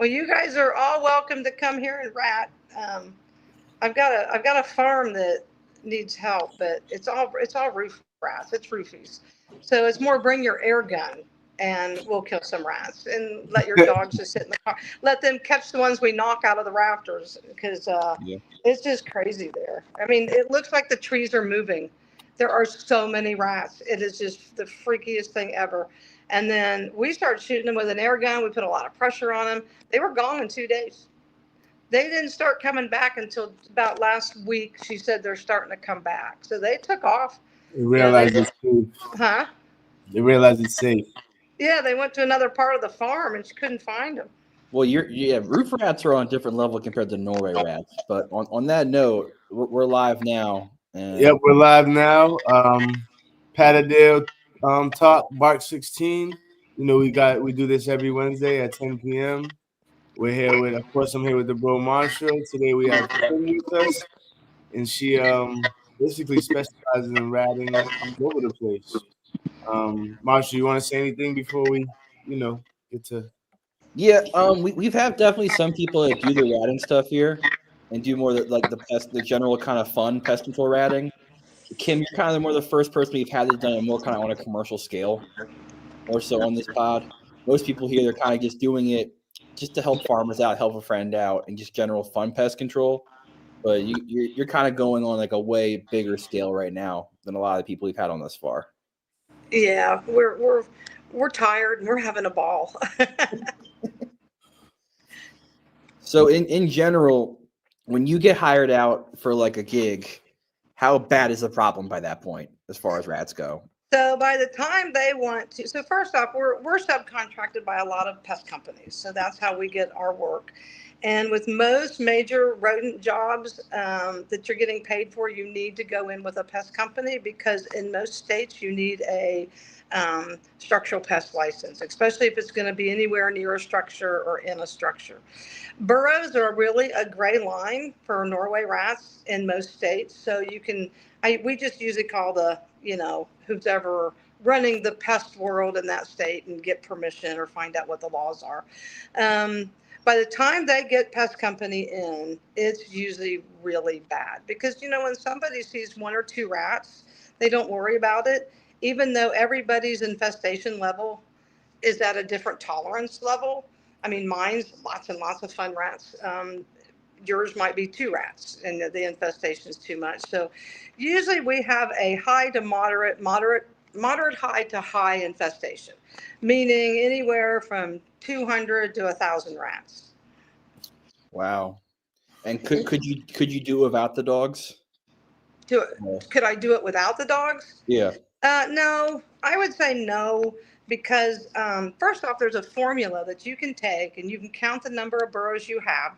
Well, you guys are all welcome to come here and rat. I've got a farm that needs help, but it's all roof rats. It's roofies, so it's more bring your air gun and we'll kill some rats and let your dogs just sit in the car. Let them catch the ones we knock out of the rafters because Yeah. it's just crazy there. I mean, it looks like the trees are moving. There are so many rats. It is just the freakiest thing ever. And then we started shooting them with an air gun. We put a lot of pressure on them. They were gone in 2 days. They didn't start coming back until about last week. She said they're starting to come back. So they took off. They You know, they realize it's safe. huh? They realize it's safe. Yeah, they went to another part of the farm and she couldn't find them. Well, roof rats are on a different level compared to Norway rats. But on that note, we're live now. And Yep, we're live now. Patterdale Talk, Bark 16. You know, we do this every Wednesday at 10 p.m. We're here with, of course, I'm here with the bro Marshall. Today we have Kim with us, and she basically specializes in ratting all over the place. Marshall, you want to say anything before we, get to? yeah, we've had definitely some people that do the ratting stuff here and do more like the general kind of fun pest control ratting. Kim, you're kind of more the first person we've had that done it more kind of on a commercial scale, more so on this pod. Most people here, they're kind of just doing it just to help farmers out, help a friend out, and just general fun pest control. But you're kind of going on like a way bigger scale right now than a lot of the people we've had on this far. Yeah, we're tired and we're having a ball. So in general, when you get hired out for like a gig, how bad is the problem by that point as far as rats go? So by the time they want to, so first off, we're subcontracted by a lot of pest companies. So that's how we get our work. And with most major rodent jobs that you're getting paid for, you need to go in with a pest company because in most states you need a structural pest license, especially if it's going to be anywhere near a structure or in a structure. Burrows are really a gray line for Norway rats in most states. So we just usually call who's ever running the pest world in that state and get permission or find out what the laws are. By the time they get pest company in, it's usually really bad because, when somebody sees one or two rats, they don't worry about it, even though everybody's infestation level is at a different tolerance level. I mean, mine's lots and lots of fun rats. Yours might be two rats and the infestation is too much. So usually we have a high to moderate high to high infestation, meaning anywhere from 200 to 1,000 rats. Wow. And could you do without the dogs? Could I do it without the dogs? Yeah. No, I would say no, because first off, there's a formula that you can take and you can count the number of burrows you have,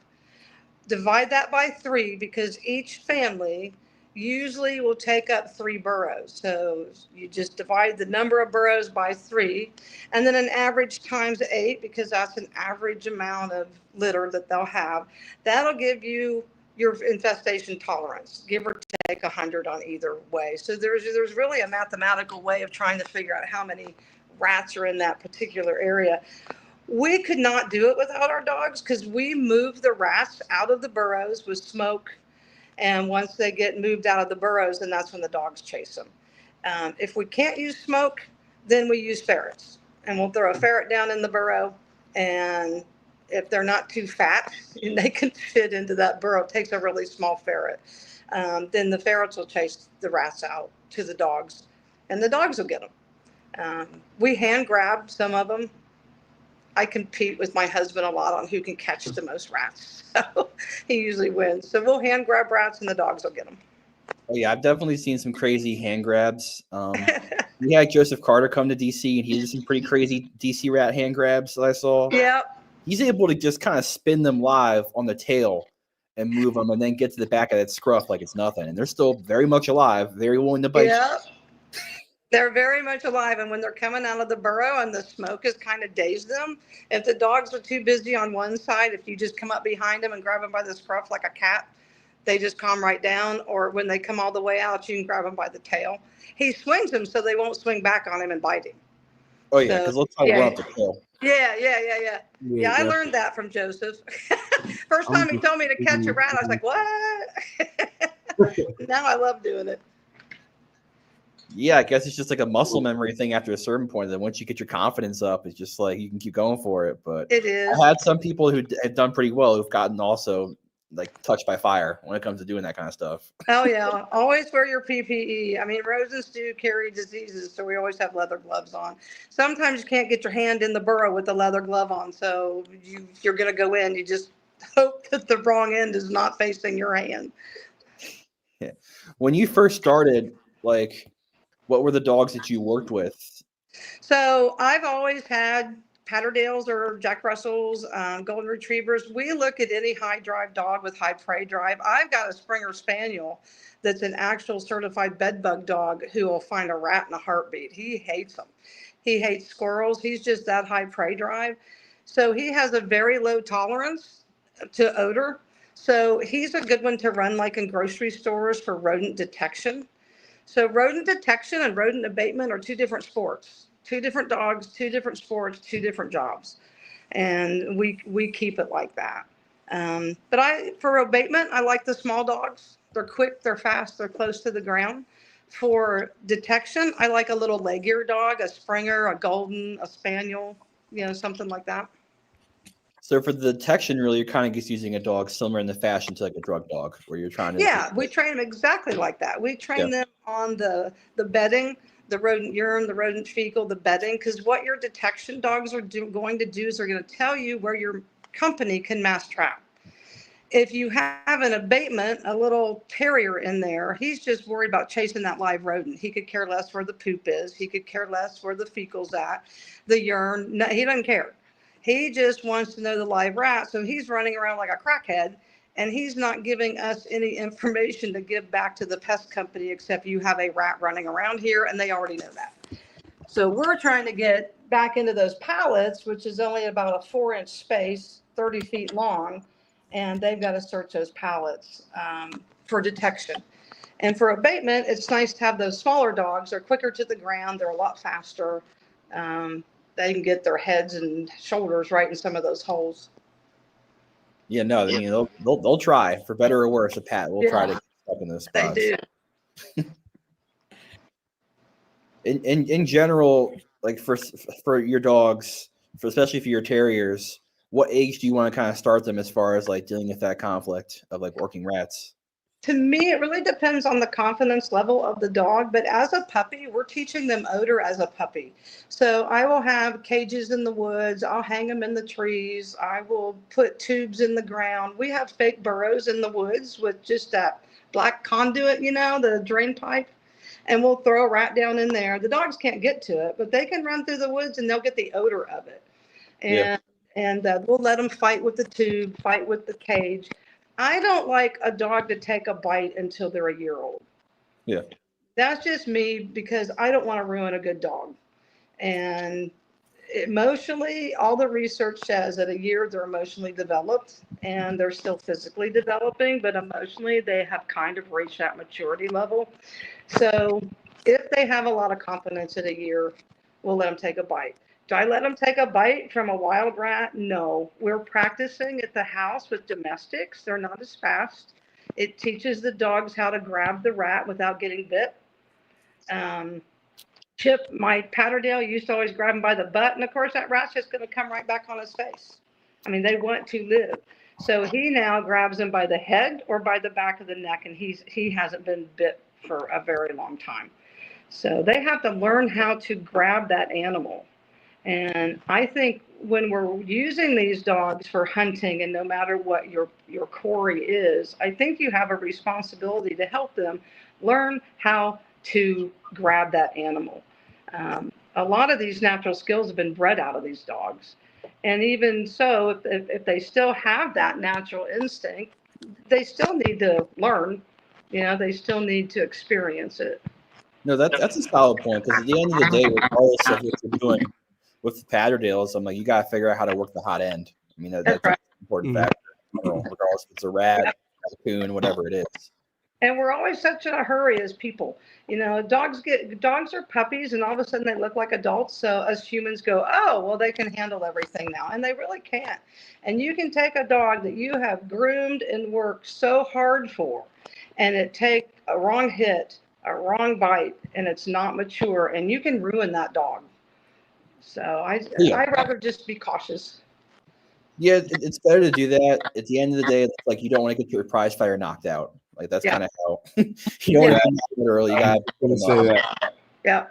divide that by 3 because each family usually will take up 3 burrows. So you just divide the number of burrows by 3 and then an average times 8 because that's an average amount of litter that they'll have. That'll give you your infestation tolerance, give or take 100 on either way. So there's really a mathematical way of trying to figure out how many rats are in that particular area. We could not do it without our dogs because we move the rats out of the burrows with smoke. And once they get moved out of the burrows, then that's when the dogs chase them. If we can't use smoke, then we use ferrets. And we'll throw a ferret down in the burrow. And if they're not too fat and they can fit into that burrow, it takes a really small ferret. Then the ferrets will chase the rats out to the dogs. And the dogs will get them. We hand grab some of them. I compete with my husband a lot on who can catch the most rats. So he usually wins. So we'll hand grab rats and the dogs will get them. Oh yeah, I've definitely seen some crazy hand grabs. We had Joseph Carter come to DC and he did some pretty crazy DC rat hand grabs that I saw. Yep. He's able to just kind of spin them live on the tail and move them and then get to the back of that scruff like it's nothing. And they're still very much alive, very willing to bite. Yep. They're very much alive. And when they're coming out of the burrow and the smoke has kind of dazed them, if the dogs are too busy on one side, if you just come up behind them and grab them by the scruff like a cat, they just calm right down. Or when they come all the way out, you can grab them by the tail. He swings them so they won't swing back on him and bite him. Oh, yeah, because let's talk about the tail. Yeah, I learned that from Joseph. First time he told me to catch a rat, I was like, what? Now I love doing it. Yeah, I guess it's just like a muscle memory thing after a certain point. Then once you get your confidence up, it's just like you can keep going for it. But it is. I had some people who have done pretty well who've gotten also like touched by fire when it comes to doing that kind of stuff. Oh yeah, always wear your PPE. I mean, rodents do carry diseases, so we always have leather gloves on. Sometimes you can't get your hand in the burrow with the leather glove on, so you're going to go in. You just hope that the wrong end is not facing your hand. Yeah. When you first started, like, what were the dogs that you worked with? So I've always had Patterdales or Jack Russells, Golden Retrievers. We look at any high drive dog with high prey drive. I've got a Springer Spaniel that's an actual certified bed bug dog who will find a rat in a heartbeat. He hates them. He hates squirrels. He's just that high prey drive. So he has a very low tolerance to odor. So he's a good one to run like in grocery stores for rodent detection. So rodent detection and rodent abatement are two different sports, two different dogs, two different sports, two different jobs. And we keep it like that. But for abatement, I like the small dogs. They're quick, they're fast, they're close to the ground. For detection, I like a little leg-eared dog, a Springer, a Golden, a Spaniel, something like that. So for the detection, really, you're kind of just using a dog similar in the fashion to like a drug dog, where you're trying to. Yeah, we train them exactly like that. We train them on the bedding, the rodent urine, the rodent fecal, the bedding, because what your detection dogs are going to do is they're going to tell you where your company can mass trap. If you have an abatement, a little terrier in there, he's just worried about chasing that live rodent. He could care less where the poop is. He could care less where the fecal's at, the urine. No, he doesn't care. He just wants to know the live rat. So he's running around like a crackhead, and he's not giving us any information to give back to the pest company except you have a rat running around here, and they already know that. So we're trying to get back into those pallets, which is only about a 4-inch space, 30 feet long, and they've got to search those pallets for detection. And for abatement, it's nice to have those smaller dogs. They're quicker to the ground. They're a lot faster. They can get their heads and shoulders right in some of those holes. Yeah, no, I mean they'll try, for better or worse. A Pat will try to get stuck in those spots. They do. In general, like for your dogs, especially for your terriers, what age do you want to kind of start them as far as like dealing with that conflict of like working rats? To me, it really depends on the confidence level of the dog. But as a puppy, we're teaching them odor as a puppy. So I will have cages in the woods. I'll hang them in the trees. I will put tubes in the ground. We have fake burrows in the woods with just that black conduit, the drain pipe. And we'll throw a rat down in there. The dogs can't get to it, but they can run through the woods and they'll get the odor of it. And we'll let them fight with the tube, fight with the cage. I don't like a dog to take a bite until they're a year old. Yeah. That's just me, because I don't want to ruin a good dog. And emotionally, all the research says at a year they're emotionally developed, and they're still physically developing, but emotionally they have kind of reached that maturity level. So if they have a lot of confidence at a year, we'll let them take a bite. Do I let them take a bite from a wild rat? No. We're practicing at the house with domestics. They're not as fast. It teaches the dogs how to grab the rat without getting bit. Chip, my Patterdale, used to always grab him by the butt, and of course that rat's just going to come right back on his face. I mean, they want to live. So he now grabs him by the head or by the back of the neck, and he hasn't been bit for a very long time. So they have to learn how to grab that animal. And I think when we're using these dogs for hunting, and no matter what your quarry is, I think you have a responsibility to help them learn how to grab that animal. A lot of these natural skills have been bred out of these dogs. And even so, if they still have that natural instinct, they still need to learn. They still need to experience it. No, that's a solid point, because at the end of the day, regardless of what you're doing with the Patterdales, I'm like, you got to figure out how to work the hot end. I mean, that's right. An important factor, regardless if it's a rat, a raccoon, whatever it is. And we're always such in a hurry as people. You know, dogs are puppies and all of a sudden they look like adults. So us humans go, oh, well, they can handle everything now. And they really can't. And you can take a dog that you have groomed and worked so hard for, and it take a wrong hit, a wrong bite, and it's not mature, and you can ruin that dog. So I'd rather just be cautious. Yeah, it's better to do that. At the end of the day, it's like you don't want to get your prize fighter knocked out. Like that's kind of how you don't want to come out early. You got to say that. Yeah.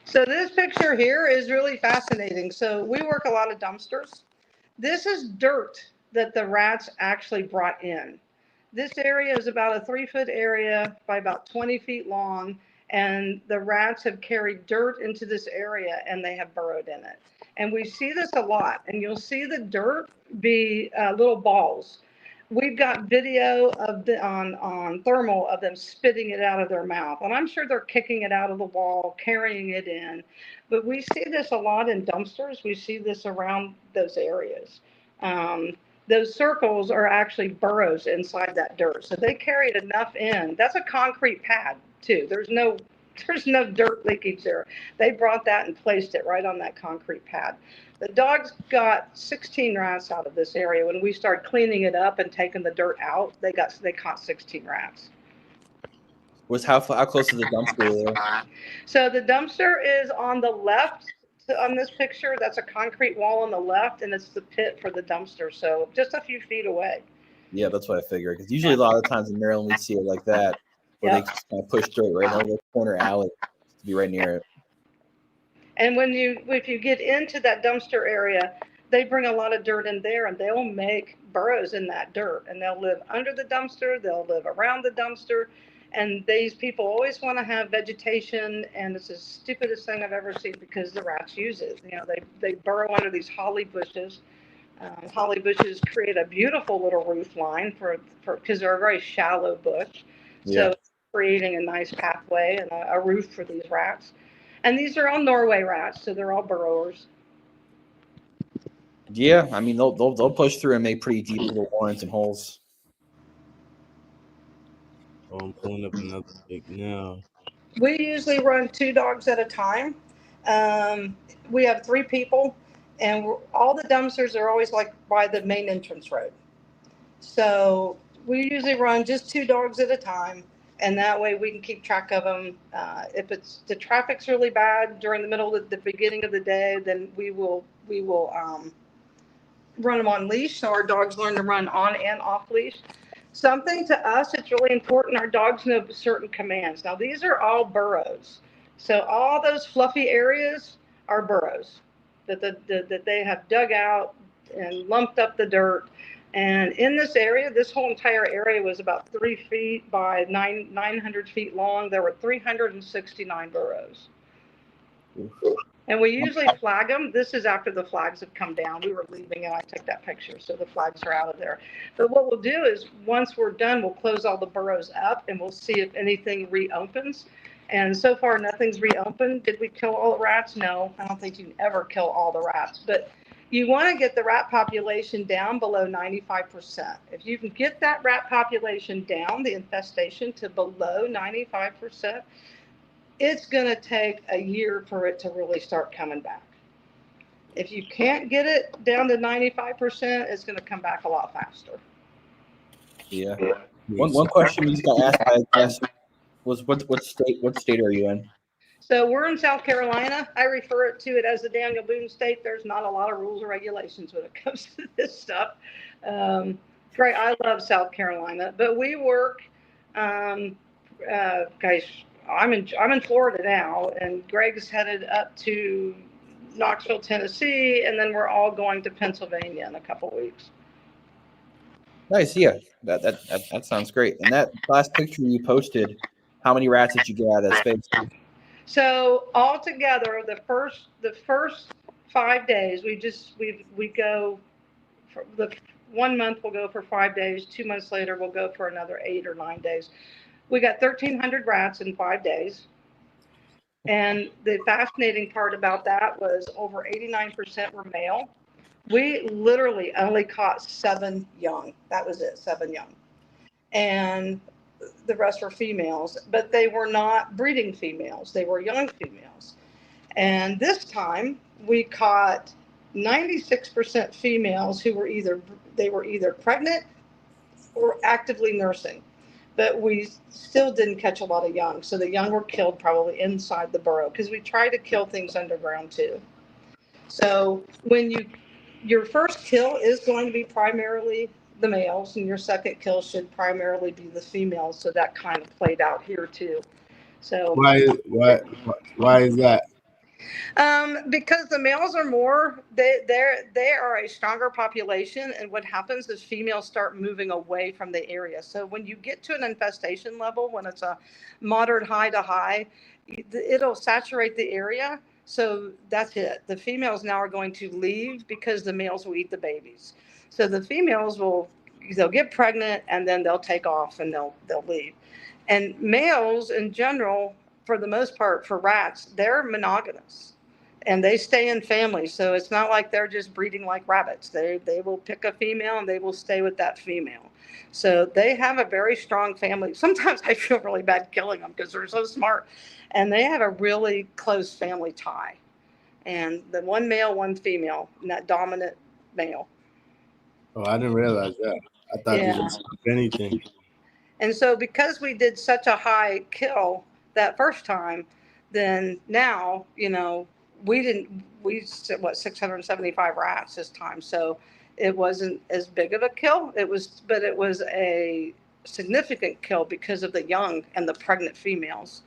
So this picture here is really fascinating. So we work a lot of dumpsters. This is dirt that the rats actually brought in. This area is about a 3-foot area by about 20 feet long, and the rats have carried dirt into this area and they have burrowed in it. And we see this a lot, and you'll see the dirt be little balls. We've got video of on thermal of them spitting it out of their mouth, and I'm sure they're kicking it out of the wall, carrying it in. But we see this a lot in dumpsters. We see this around those areas. Those circles are actually burrows inside that dirt, so they carried enough in. That's a concrete pad too. There's no dirt leakage there. They brought that and placed it right on that concrete pad. The dogs got 16 rats out of this area. When we started cleaning it up and taking the dirt out, they caught 16 rats. Was how close to the dumpster? So the dumpster is on the left on this picture. That's a concrete wall on the left, and it's the pit for the dumpster. So just a few feet away. Yeah, that's what I figured. Because usually a lot of times in Maryland we see it like that, where they just kind of push dirt right in the corner alley to be right near it. And if you get into that dumpster area, they bring a lot of dirt in there, and they'll make burrows in that dirt, and they'll live under the dumpster, they'll live around the dumpster, and these people always want to have vegetation, and it's the stupidest thing I've ever seen because the rats use it. You know, they burrow under these holly bushes. Holly bushes create a beautiful little roof line because they're a very shallow bush, so it's creating a nice pathway and a roof for these rats. And these are all Norway rats, so they're all burrowers. Yeah, I mean they'll push through and make pretty deep little warrens and holes. Oh, I'm pulling up another pic now. We usually run 2 dogs at a time. We have 3 people, and all the dumpsters are always like by the main entrance road. So we usually run just 2 dogs at a time, and that way we can keep track of them. If the traffic's really bad during the beginning of the day, then we will run them on leash, so our dogs learn to run on and off leash. Something to us, it's really important. Our dogs know certain commands. Now, these are all burrows. So all those fluffy areas are burrows that they have dug out and lumped up the dirt. And in this area, this whole entire area was about 3 feet by 900 feet long. There were 369 burrows. And we usually flag them. This is after the flags have come down. We were leaving and I took that picture, so the flags are out of there. But what we'll do is once we're done, we'll close all the burrows up and we'll see if anything reopens. And so far, nothing's reopened. Did we kill all the rats? No, I don't think you can ever kill all the rats. But you want to get the rat population down below 95%. If you can get that rat population down, the infestation to below 95%, it's going to take a year for it to really start coming back. If you can't get it down to 95%, it's going to come back a lot faster. Yeah. One question you got asked by a guest was what state are you in? So we're in South Carolina. I refer to it as the Daniel Boone state. There's not a lot of rules or regulations when it comes to this stuff. Great. I love South Carolina, but we work, guys, I'm in Florida now, and Greg's headed up to Knoxville, Tennessee, and then we're all going to Pennsylvania in a couple weeks. Nice, yeah. That sounds great. And that last picture you posted, how many rats did you get out of that space? So altogether, the first 5 days, we go for the 1 month. We'll go for 5 days. 2 months later, we'll go for another 8 or 9 days. We got 1,300 rats in 5 days. And the fascinating part about that was over 89% were male. We literally only caught 7 young. That was it, 7 young. And the rest were females, but they were not breeding females. They were young females. And this time we caught 96% females who were either pregnant or actively nursing. But we still didn't catch a lot of young. So the young were killed probably inside the burrow because we try to kill things underground too. So when your first kill is going to be primarily the males, and your second kill should primarily be the females. So that kind of played out here too. So why is that? because the males are more, they are a stronger population, and what happens is females start moving away from the area. So when you get to an infestation level, when it's a moderate high to high, it'll saturate the area. So that's it. The females now are going to leave because the males will eat the babies. So the females they'll get pregnant and then they'll take off and they'll leave. And males in general, for the most part, for rats, they're monogamous and they stay in families. So it's not like they're just breeding like rabbits. They will pick a female and they will stay with that female. So they have a very strong family. Sometimes I feel really bad killing them because they're so smart, and they have a really close family tie. And the one male, one female, and that dominant male. Oh, I didn't realize that. I thought you didn't stop anything. And so because we did such a high kill that first time, then now, we said, 675 rats this time. So it wasn't as big of a kill. But it was a significant kill because of the young and the pregnant females.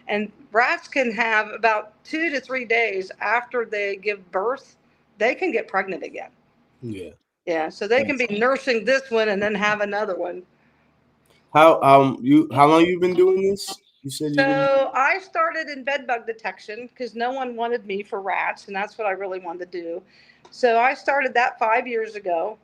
And rats can have about 2 to 3 days after they give birth, they can get pregnant again. Yeah. Yeah. So they can be nursing this one and then have another one. How long you been doing this? You said I started in bed bug detection because no one wanted me for rats, and that's what I really wanted to do. So I started that 5 years ago.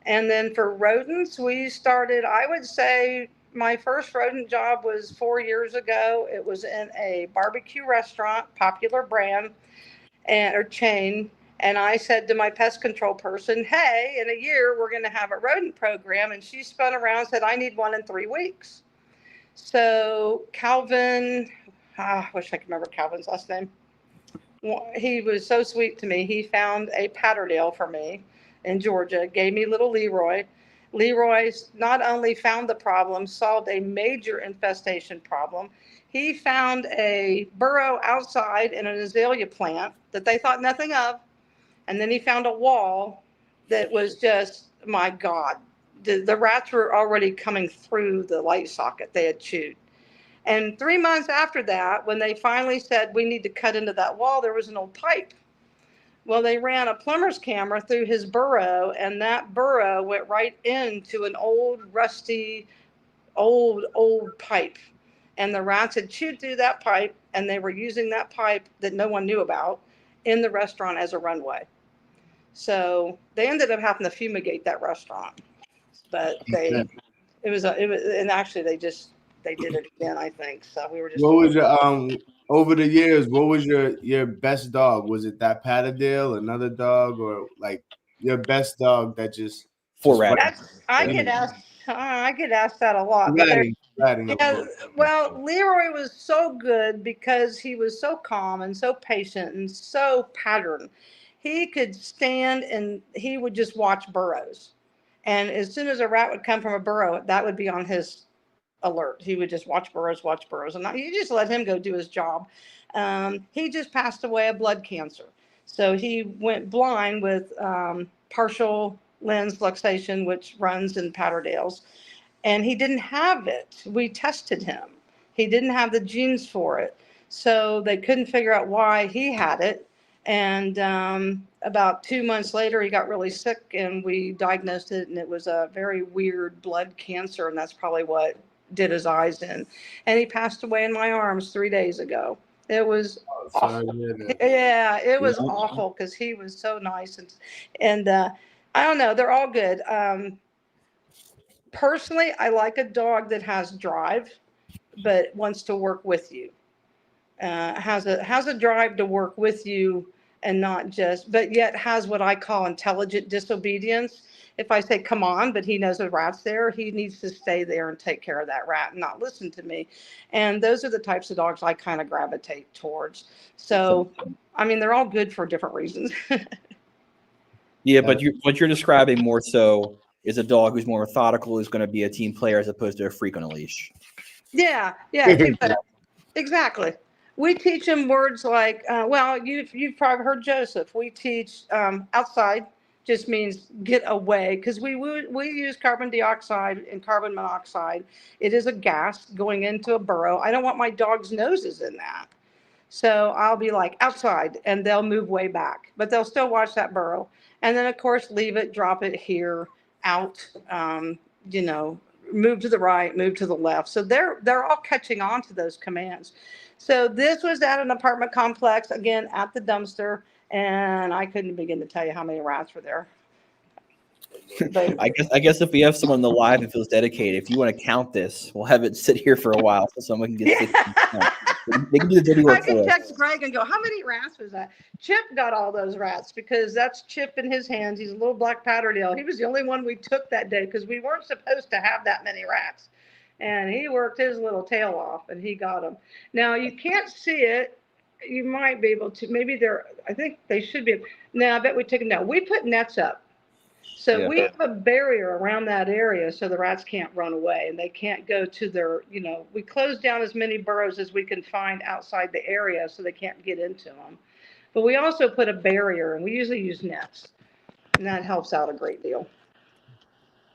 And then for rodents, we started, I would say my first rodent job was 4 years ago. It was in a barbecue restaurant, popular brand or chain. And I said to my pest control person, hey, in a year, we're going to have a rodent program. And she spun around and said, I need one in 3 weeks. So Calvin, I wish I could remember Calvin's last name. He was so sweet to me. He found a Patterdale for me in Georgia, gave me little Leroy. Leroy not only found the problem, solved a major infestation problem. He found a burrow outside in an azalea plant that they thought nothing of. And then he found a wall that was just, my God, the rats were already coming through the light socket they had chewed. And 3 months after that, when they finally said, we need to cut into that wall, there was an old pipe. Well, they ran a plumber's camera through his burrow, and that burrow went right into an old, rusty, old pipe. And the rats had chewed through that pipe, and they were using that pipe that no one knew about in the restaurant as a runway. So they ended up having to fumigate that restaurant. But and actually they did it again, I think. So we were just. What was your over the years? What was your best dog? Was it that Patterdale, another dog, or like your best dog that just? I get asked that a lot. Well, Leroy was so good because he was so calm and so patient and so patterned. He could stand and he would just watch burrows. And as soon as a rat would come from a burrow, that would be on his alert. He would just watch burrows. And you just let him go do his job. He just passed away of blood cancer. So he went blind with partial lens luxation, which runs in Patterdales. And he didn't have it. We tested him. He didn't have the genes for it. So they couldn't figure out why he had it. And about 2 months later, he got really sick and we diagnosed it. And it was a very weird blood cancer. And that's probably what did his eyes in. And he passed away in my arms 3 days ago. It was awful. Yeah, it was awful because he was so nice. And I don't know, they're all good. Personally, I like a dog that has drive, but wants to work with you. Has a drive to work with you and not just, but yet has what I call intelligent disobedience. If I say, come on, but he knows a rat's there, he needs to stay there and take care of that rat and not listen to me. And those are the types of dogs I kind of gravitate towards. So, I mean, they're all good for different reasons. Yeah, but what you're describing more so is a dog who's more methodical, who's going to be a team player as opposed to a freak on a leash. Yeah, exactly. We teach them words like, well, you've probably heard Joseph. We teach outside just means get away, because we use carbon dioxide and carbon monoxide. It is a gas going into a burrow. I don't want my dog's noses in that. So I'll be like outside, and they'll move way back, but they'll still watch that burrow. And then of course, leave it, drop it here, out, you know, move to the right, move to the left. So they're all catching on to those commands. So this was at an apartment complex, again, at the dumpster, and I couldn't begin to tell you how many rats were there. But I guess if we have someone in the live that feels dedicated, if you want to count this, we'll have it sit here for a while so someone can get they can do the dirty work I can for us. text Greg and go, how many rats was that? Chip got all those rats because that's Chip in his hands. He's a little black Patterdale. He was the only one we took that day because we weren't supposed to have that many rats. And he worked his little tail off and he got them. Now, you can't see it. You might be able to. Maybe I think they should be. Now, I bet we took them down. We put nets up. So we have a barrier around that area so the rats can't run away and they can't go to their, you know, we close down as many burrows as we can find outside the area so they can't get into them. But we also put a barrier, and we usually use nets, and that helps out a great deal.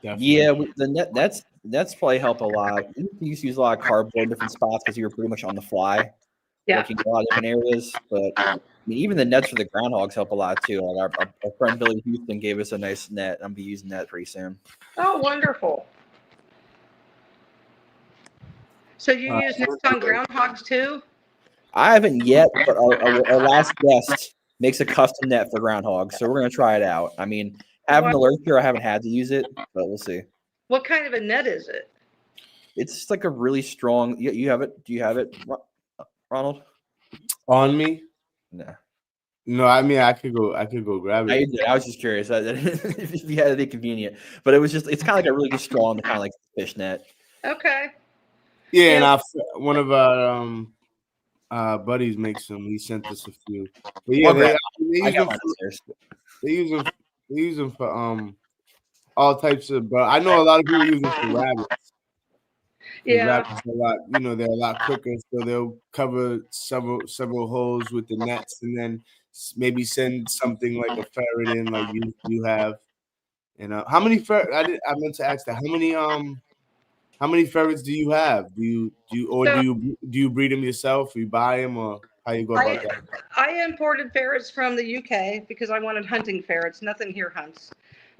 Definitely. Yeah, the that's probably helped a lot. We used to use a lot of cardboard in different spots because you were pretty much on the fly, looking at a lot of different areas. But I mean, even the nets for the groundhogs help a lot too. Like our friend Billy Houston gave us a nice net. I'm gonna be using that pretty soon. Oh, wonderful. So you use nets on groundhogs too? I haven't yet, but our last guest makes a custom net for groundhogs, so we're gonna try it out. I mean, having the alert here, I haven't had to use it, but we'll see. What kind of a net is it? It's just like a really strong. You have it? Do you have it, Ronald? On me? No. No, I mean I could go grab it. I was just curious if you had it convenient, but it's kind of like a really strong kind of like fish net. Okay. Yeah, and one of our buddies makes them. He sent us a few. But yeah, they use them for all types of. But I know a lot of people use them for rabbits. Yeah, rabbits are a lot. You know, they're a lot quicker, so they'll cover several holes with the nets, and then maybe send something like a ferret in, like you have. And how many ferret? I meant to ask that. How many ferrets do you have? Do you breed them yourself? You buy them, or how you go about that? I imported ferrets from the UK because I wanted hunting ferrets. Nothing here hunts.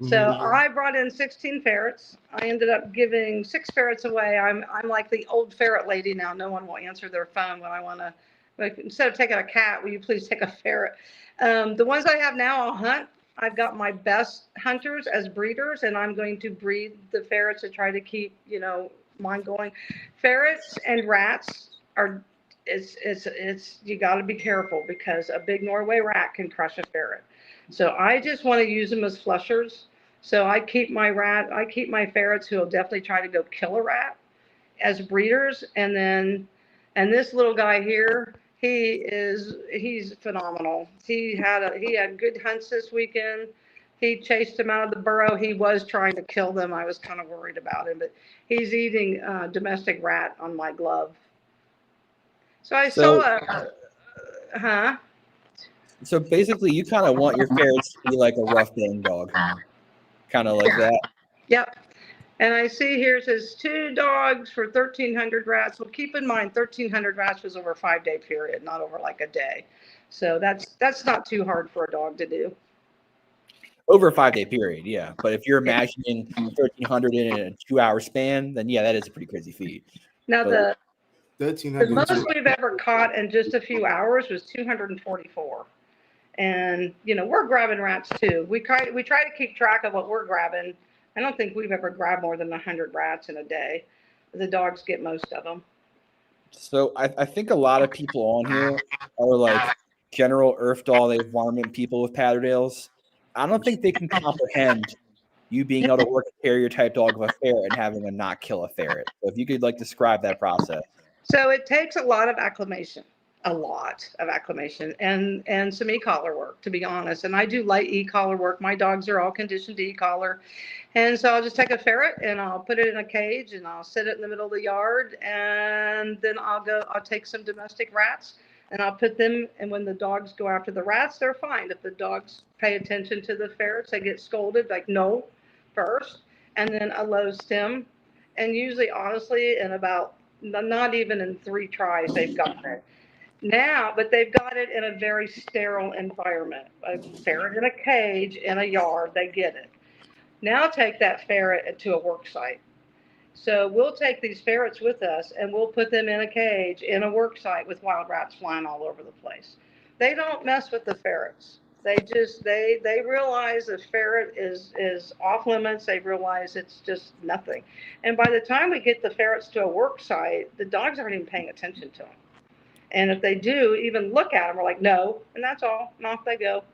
So I brought in 16 ferrets. I ended up giving 6 ferrets away. I'm like the old ferret lady now. No one will answer their phone when I want to. Like, instead of taking a cat, will you please take a ferret? The ones I have now, I'll hunt. I've got my best hunters as breeders, and I'm going to breed the ferrets to try to keep, you know, mine going. Ferrets and rats are, it's you got to be careful because a big Norway rat can crush a ferret. So I just want to use them as flushers. So I keep my ferrets who will definitely try to go kill a rat as breeders, and this little guy here, he's phenomenal. He had good hunts this weekend. He chased them out of the burrow. He was trying to kill them. I was kind of worried about him, but he's eating domestic rat on my glove. So I saw So basically, you kind of want your ferrets to be like a rough gang dog, kind of like that. Yep. And I see here it says 2 dogs for 1,300 rats. Well, keep in mind, 1,300 rats was over a 5-day period, not over like a day. So that's not too hard for a dog to do. Over a 5-day period, yeah. But if you're imagining 1,300 in a 2-hour span, then yeah, that is a pretty crazy feat. Now but the most we've ever caught in just a few hours was 244. And you know, we're grabbing rats too. We try to keep track of what we're grabbing. I don't think we've ever grabbed more than 100 rats in a day. The dogs get most of them. So I think a lot of people on here are like general Earth-Doll, varmint people with Patterdales, I don't think they can comprehend you being able to work a terrier type dog with a ferret and having a not kill a ferret. So if you could like describe that process. So it takes a lot of acclimation, and some e-collar work, to be honest. And I do light e-collar work. My dogs are all conditioned to e-collar. And so I'll just take a ferret and I'll put it in a cage and I'll sit it in the middle of the yard. And then I'll take some domestic rats and I'll put them. And when the dogs go after the rats, they're fine. If the dogs pay attention to the ferrets, they get scolded like no first, and then a low stem. And usually, honestly, in about not even in 3 tries, they've gotten it. Now, but they've got it in a very sterile environment. A ferret in a cage in a yard, they get it. Now take that ferret to a work site. So we'll take these ferrets with us and we'll put them in a cage in a work site with wild rats flying all over the place. They don't mess with the ferrets. They realize the ferret is off limits. They realize it's just nothing. And by the time we get the ferrets to a work site, the dogs aren't even paying attention to them. And if they do even look at them, we're like, no, and that's all, and off they go.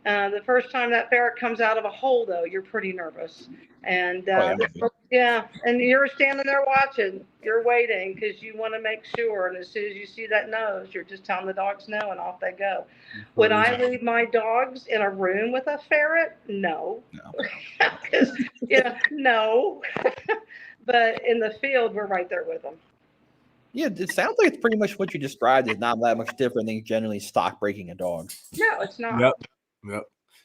The first time that ferret comes out of a hole, though, you're pretty nervous. And yeah, and you're standing there watching, you're waiting because you want to make sure. And as soon as you see that nose, you're just telling the dogs no, and off they go. Would I leave my dogs in a room with a ferret? No. No. But in the field, we're right there with them. Yeah, it sounds like it's pretty much what you described is not that much different than generally stock breaking a dog. No, it's not. Yep.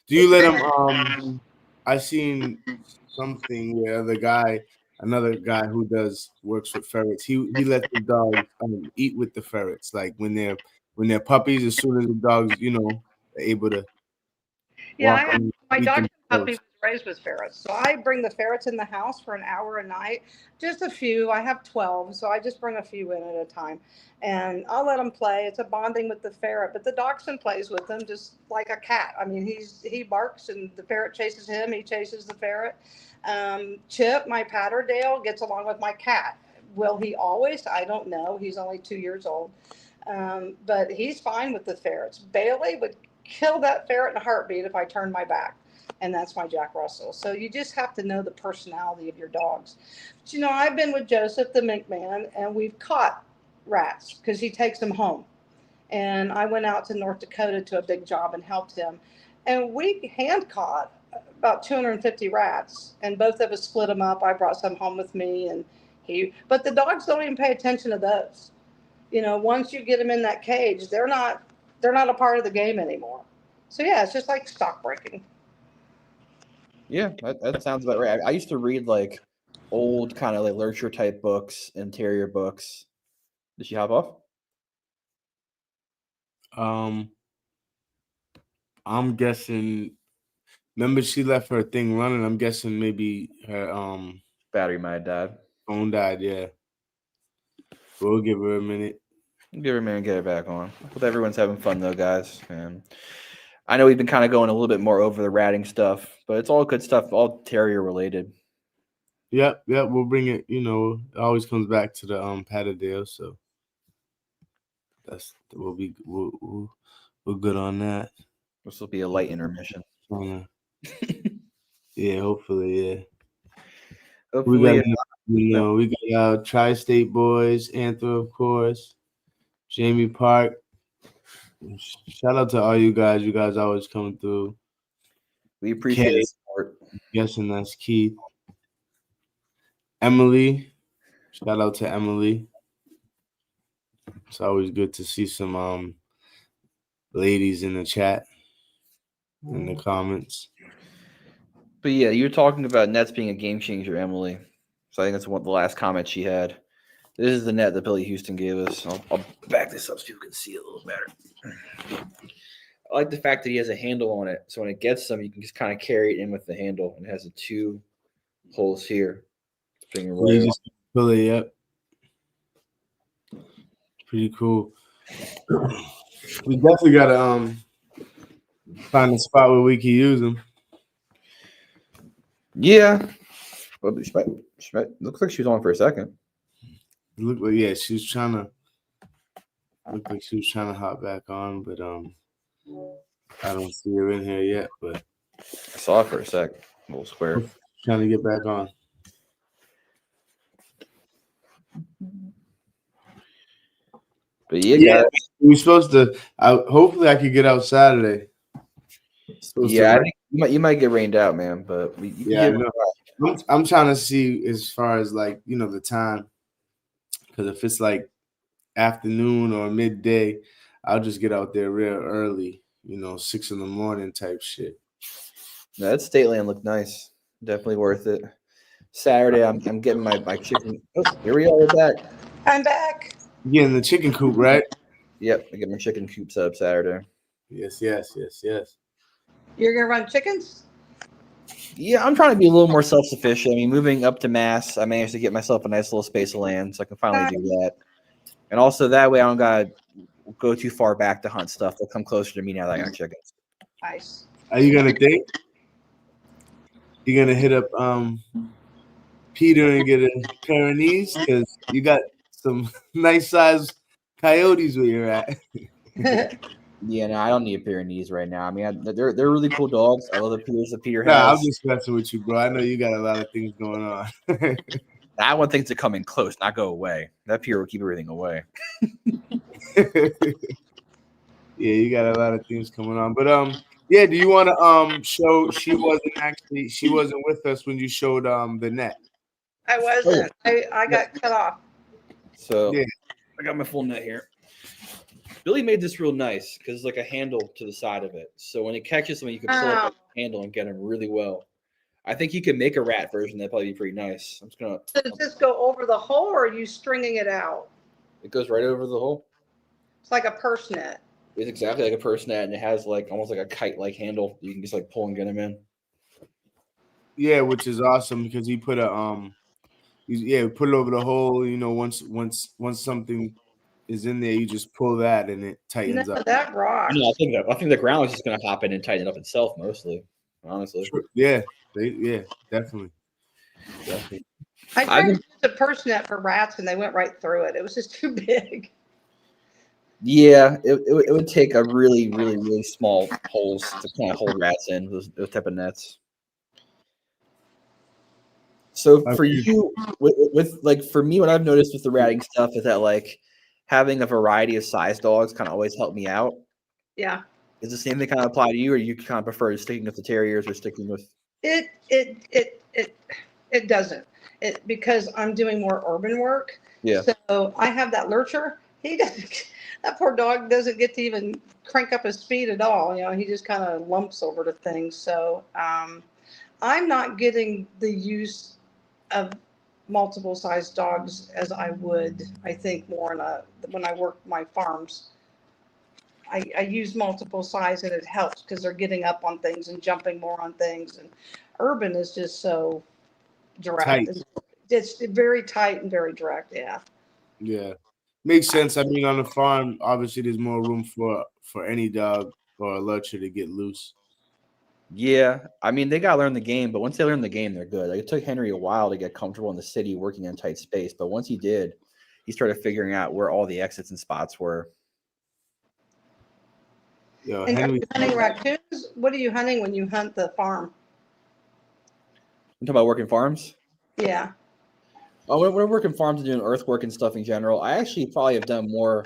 Do you let them? I seen something where another guy who works with ferrets. He lets the dogs eat with the ferrets, like when they're puppies. As soon as the dogs, are able to. Yeah, my dog puppy was raised with ferrets, so I bring the ferrets in the house for an hour a night, just a few. I have 12, so I just bring a few in at a time, and I'll let them play. It's a bonding with the ferret, but the dachshund plays with them just like a cat. I mean, he barks and the ferret chases him. He chases the ferret. Chip, my Patterdale, gets along with my cat. Will he always? I don't know. He's only 2 years old, but he's fine with the ferrets. Bailey would kill that ferret in a heartbeat if I turned my back. And that's my Jack Russell. So you just have to know the personality of your dogs. But, I've been with Joseph, the mink man, and we've caught rats because he takes them home. And I went out to North Dakota to a big job and helped him. And we hand caught about 250 rats, and both of us split them up. I brought some home with me, but the dogs don't even pay attention to those. Once you get them in that cage, they're not a part of the game anymore. So yeah, it's just like stock breaking. Yeah, that sounds about right. I used to read like old kind of like literature type books and terrier books. Did she hop off? I'm guessing. Remember, she left her thing running. I'm guessing maybe her battery might have died. Phone died. Yeah. We'll give her a minute. Give her a minute, get her back on. Hope everyone's having fun though, guys. And I know we've been kind of going a little bit more over the ratting stuff, but it's all good stuff, all terrier related. Yep. We'll bring it. It always comes back to the Patterdale, so we're good on that. This will be a light intermission. Yeah, hopefully, yeah. Hopefully, we got Tri-State boys, Anthro, of course, Jamie Park. Shout out to all you guys. You guys always coming through. We appreciate the support. Guessing that's Keith. Emily. Shout out to Emily. It's always good to see some ladies in the chat, in the comments. But yeah, you're talking about nets being a game changer, Emily. So I think that's the last comment she had. This is the net that Billy Houston gave us. I'll back this up so people can see it a little better. I like the fact that he has a handle on it. So when it gets them, you can just kind of carry it in with the handle. And it has the 2 holes here. You just pull it up. Pretty cool. We definitely got to find a spot where we can use them. Yeah. Well, she might looks like she was on for a second. Looked like she was trying to hop back on, but I don't see her in here yet, but I saw it for a sec. A little square. trying to get back on. But yeah, guys. We're supposed to. Hopefully, I could get out Saturday. Yeah, I think you might get rained out, man. But yeah, I know. I'm trying to see as far as like the time, because if it's like afternoon or midday, I'll just get out there real early. 6 a.m. type shit. No, that state land looked nice. Definitely worth it. Saturday, I'm getting my chicken. Oh, here we are. We're back. I'm back. You getting the chicken coop, right? Yep, I get my chicken coop set up Saturday. Yes. You're gonna run chickens? Yeah, I'm trying to be a little more self-sufficient. I mean, moving up to Mass, I managed to get myself a nice little space of land, so I can finally do that. And also that way, I don't gotta go too far back to hunt stuff. They'll come closer to me now that I got chickens. Nice. Are you gonna think? You're gonna hit up Peter and get a Pyrenees because you got some nice sized coyotes where you're at. Yeah, no, I don't need Pyrenees right now. I mean, they're really cool dogs. I love the Peters that Peter has. Nah, I'm just messing with you, bro. I know you got a lot of things going on. I want things to come in close, not go away. That Peter will keep everything away. Yeah, you got a lot of things coming on. But yeah, do you want to show she wasn't with us when you showed the net? I wasn't. I got cut off. So yeah. I got my full net here. Billy made this real nice because it's like a handle to the side of it. So when it catches something, you can pull up the handle and get him really well. I think you can make a rat version. That'd probably be pretty nice. I'm just gonna. Does this go over the hole, or are you stringing it out? It goes right over the hole. It's like a purse net. It's exactly like a purse net, and it has like almost like a kite-like handle. You can just like pull and get him in. Yeah, which is awesome because he put a put it over the hole. Once something is in there, you just pull that and it tightens up. That rocks. I think the ground is just gonna hop in and tighten it up itself mostly. Honestly. Yeah, definitely. I tried to use a purse net for rats and they went right through it. It was just too big. Yeah, it would take a really, really, really small holes to kind of hold rats in those type of nets. So for you, with like for me, what I've noticed with the ratting stuff is that like having a variety of size dogs kind of always helped me out. Yeah. Is the same thing kind of apply to you, or you kind of prefer sticking with the terriers or sticking with? It doesn't. Because I'm doing more urban work. Yeah. So I have that lurcher. He doesn't. That poor dog doesn't get to even crank up his speed at all. He just kind of lumps over to things. So I'm not getting the use of multiple size dogs as I would, I think, more when I work my farms. I use multiple size and it helps because they're getting up on things and jumping more on things. And urban is just so direct. It's very tight and very direct. Yeah. Yeah. Makes sense. I mean, on the farm, obviously there's more room for any dog or a lurcher to get loose. Yeah, I mean, they got to learn the game, but once they learn the game, they're good. Like, it took Henry a while to get comfortable in the city working in tight space, but once he did, he started figuring out where all the exits and spots were. Yo, and Henry, are you hunting raccoons? What are you hunting when you hunt the farm? You talking about working farms? Yeah. Oh, when we're working farms and doing earthwork and stuff in general, I actually probably have done more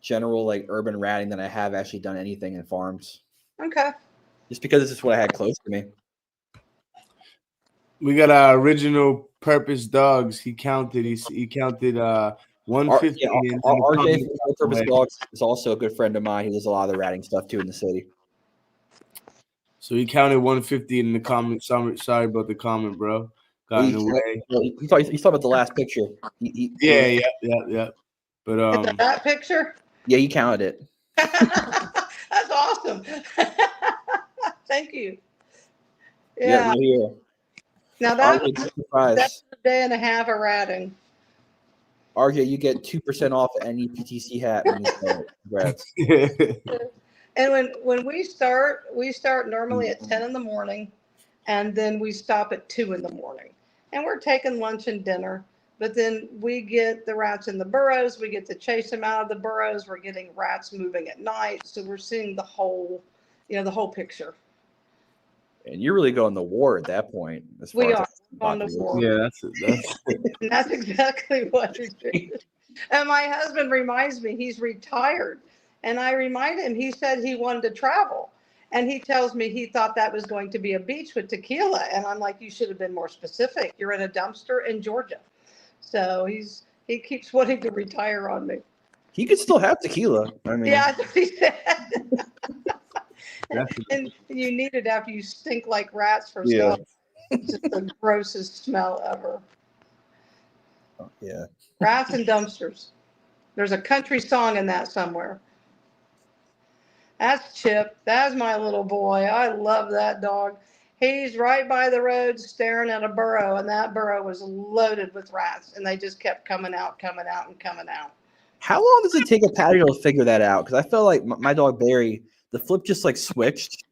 general like urban ratting than I have actually done anything in farms. Okay. Just because this is what I had close to me. We got our original purpose dogs. He counted 150. RJ from Purpose Dogs is also a good friend of mine. He does a lot of the ratting stuff too in the city. So he counted 150 in the comment. Sorry about the comment, bro. Got in the way. You thought about the last picture. Yeah. But that picture? Yeah, he counted it. That's awesome. Thank you. Yeah. Right here. Now that's a day and a half of ratting. RJ, you get 2% off any PTC hat when you start. Congrats. And when we start normally at 10 in the morning, and then we stop at 2 in the morning. And we're taking lunch and dinner. But then we get the rats in the burrows. We get to chase them out of the burrows. We're getting rats moving at night. So we're seeing the whole, the whole picture. And you're really going to war at that point. As far We as are on the war. Yeah, that's it. And that's exactly what it is. And my husband reminds me he's retired. And I remind him, he said he wanted to travel. And he tells me he thought that was going to be a beach with tequila. And I'm like, you should have been more specific. You're in a dumpster in Georgia. So he keeps wanting to retire on me. He could still have tequila. I mean, Yeah, that's what he said. And you need it after you stink like rats for stuff. It's just the grossest smell ever. Yeah. Rats and dumpsters. There's a country song in that somewhere. That's Chip. That's my little boy. I love that dog. He's right by the road staring at a burrow, and that burrow was loaded with rats, and they just kept coming out, and coming out. How long does it take a Patterdale to figure that out? Because I felt like my dog Barry, the flip just like switched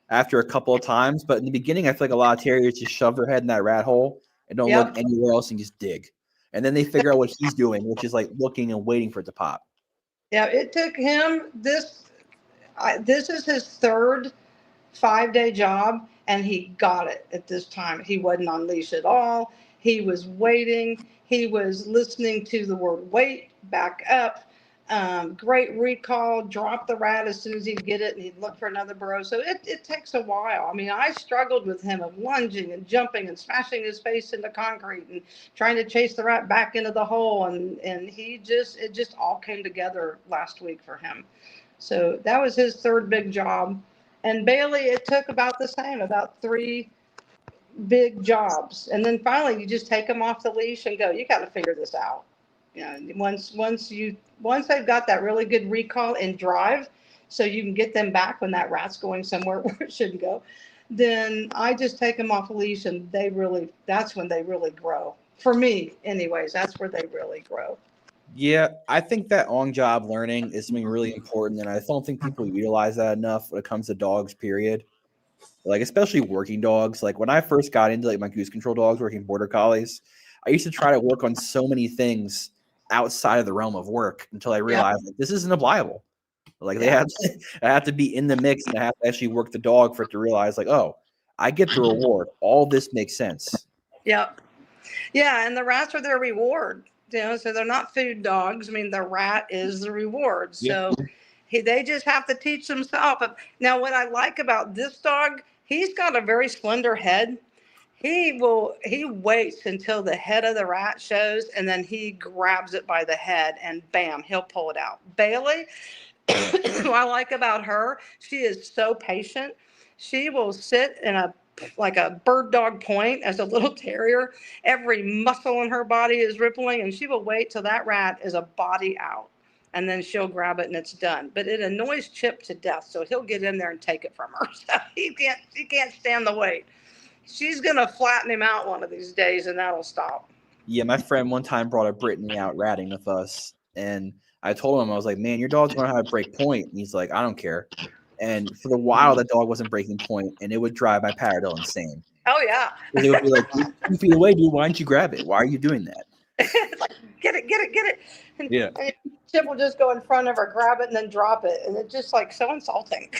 after a couple of times. But in the beginning, I feel like a lot of terriers just shove their head in that rat hole and don't look anywhere else and just dig. And then they figure out what he's doing, which is like looking and waiting for it to pop. Yeah, it took him this is his third 5-day job, and he got it at this time. He wasn't on leash at all. He was waiting. He was listening to the word wait, back up, great recall, drop the rat as soon as he'd get it, and he'd look for another burrow. So it takes a while. I mean, I struggled with him of lunging and jumping and smashing his face into concrete and trying to chase the rat back into the hole. And it just all came together last week for him. So that was his third big job. And Bailey, it took about the same, about 3 big jobs. And then finally you just take them off the leash and go, you got to figure this out. Once they've got that really good recall and drive, so you can get them back when that rat's going somewhere where it shouldn't go, then I just take them off the leash, and that's when they really grow. For me, anyways, that's where they really grow. Yeah, I think that on-job learning is something really important, and I don't think people utilize that enough when it comes to dogs, period. Like, especially working dogs. Like, when I first got into, like, my goose control dogs, working border collies, I used to try to work on so many things outside of the realm of work until I realized like, this isn't applicable. Like, I have to be in the mix, and I have to actually work the dog for it to realize, like, oh, I get the reward. All this makes sense. Yep. Yeah, and the rats are their reward. So they're not food dogs. I mean, the rat is the reward. So they just have to teach themselves. Now, what I like about this dog, he's got a very slender head. He waits until the head of the rat shows, and then he grabs it by the head, and bam, he'll pull it out. Bailey, what I like about her, she is so patient. She will sit in like a bird dog point as a little terrier. Every muscle in her body is rippling, and she will wait till that rat is a body out, and then she'll grab it and it's done. But it annoys Chip to death, so he'll get in there and take it from her. So he can't stand the wait. She's gonna flatten him out one of these days, and that'll stop. Yeah, my friend one time brought a Brittany out ratting with us, and I told him, I was like, man, your dog's going to have to break point. And he's like, I don't care. And for the while, that dog wasn't breaking point, and it would drive my Patterdale insane. Oh, yeah. They would be like, 2 feet away, dude, why didn't you grab it? Why are you doing that? Like, get it. And, yeah. And Chip will just go in front of her, grab it, and then drop it. And it's just like so insulting.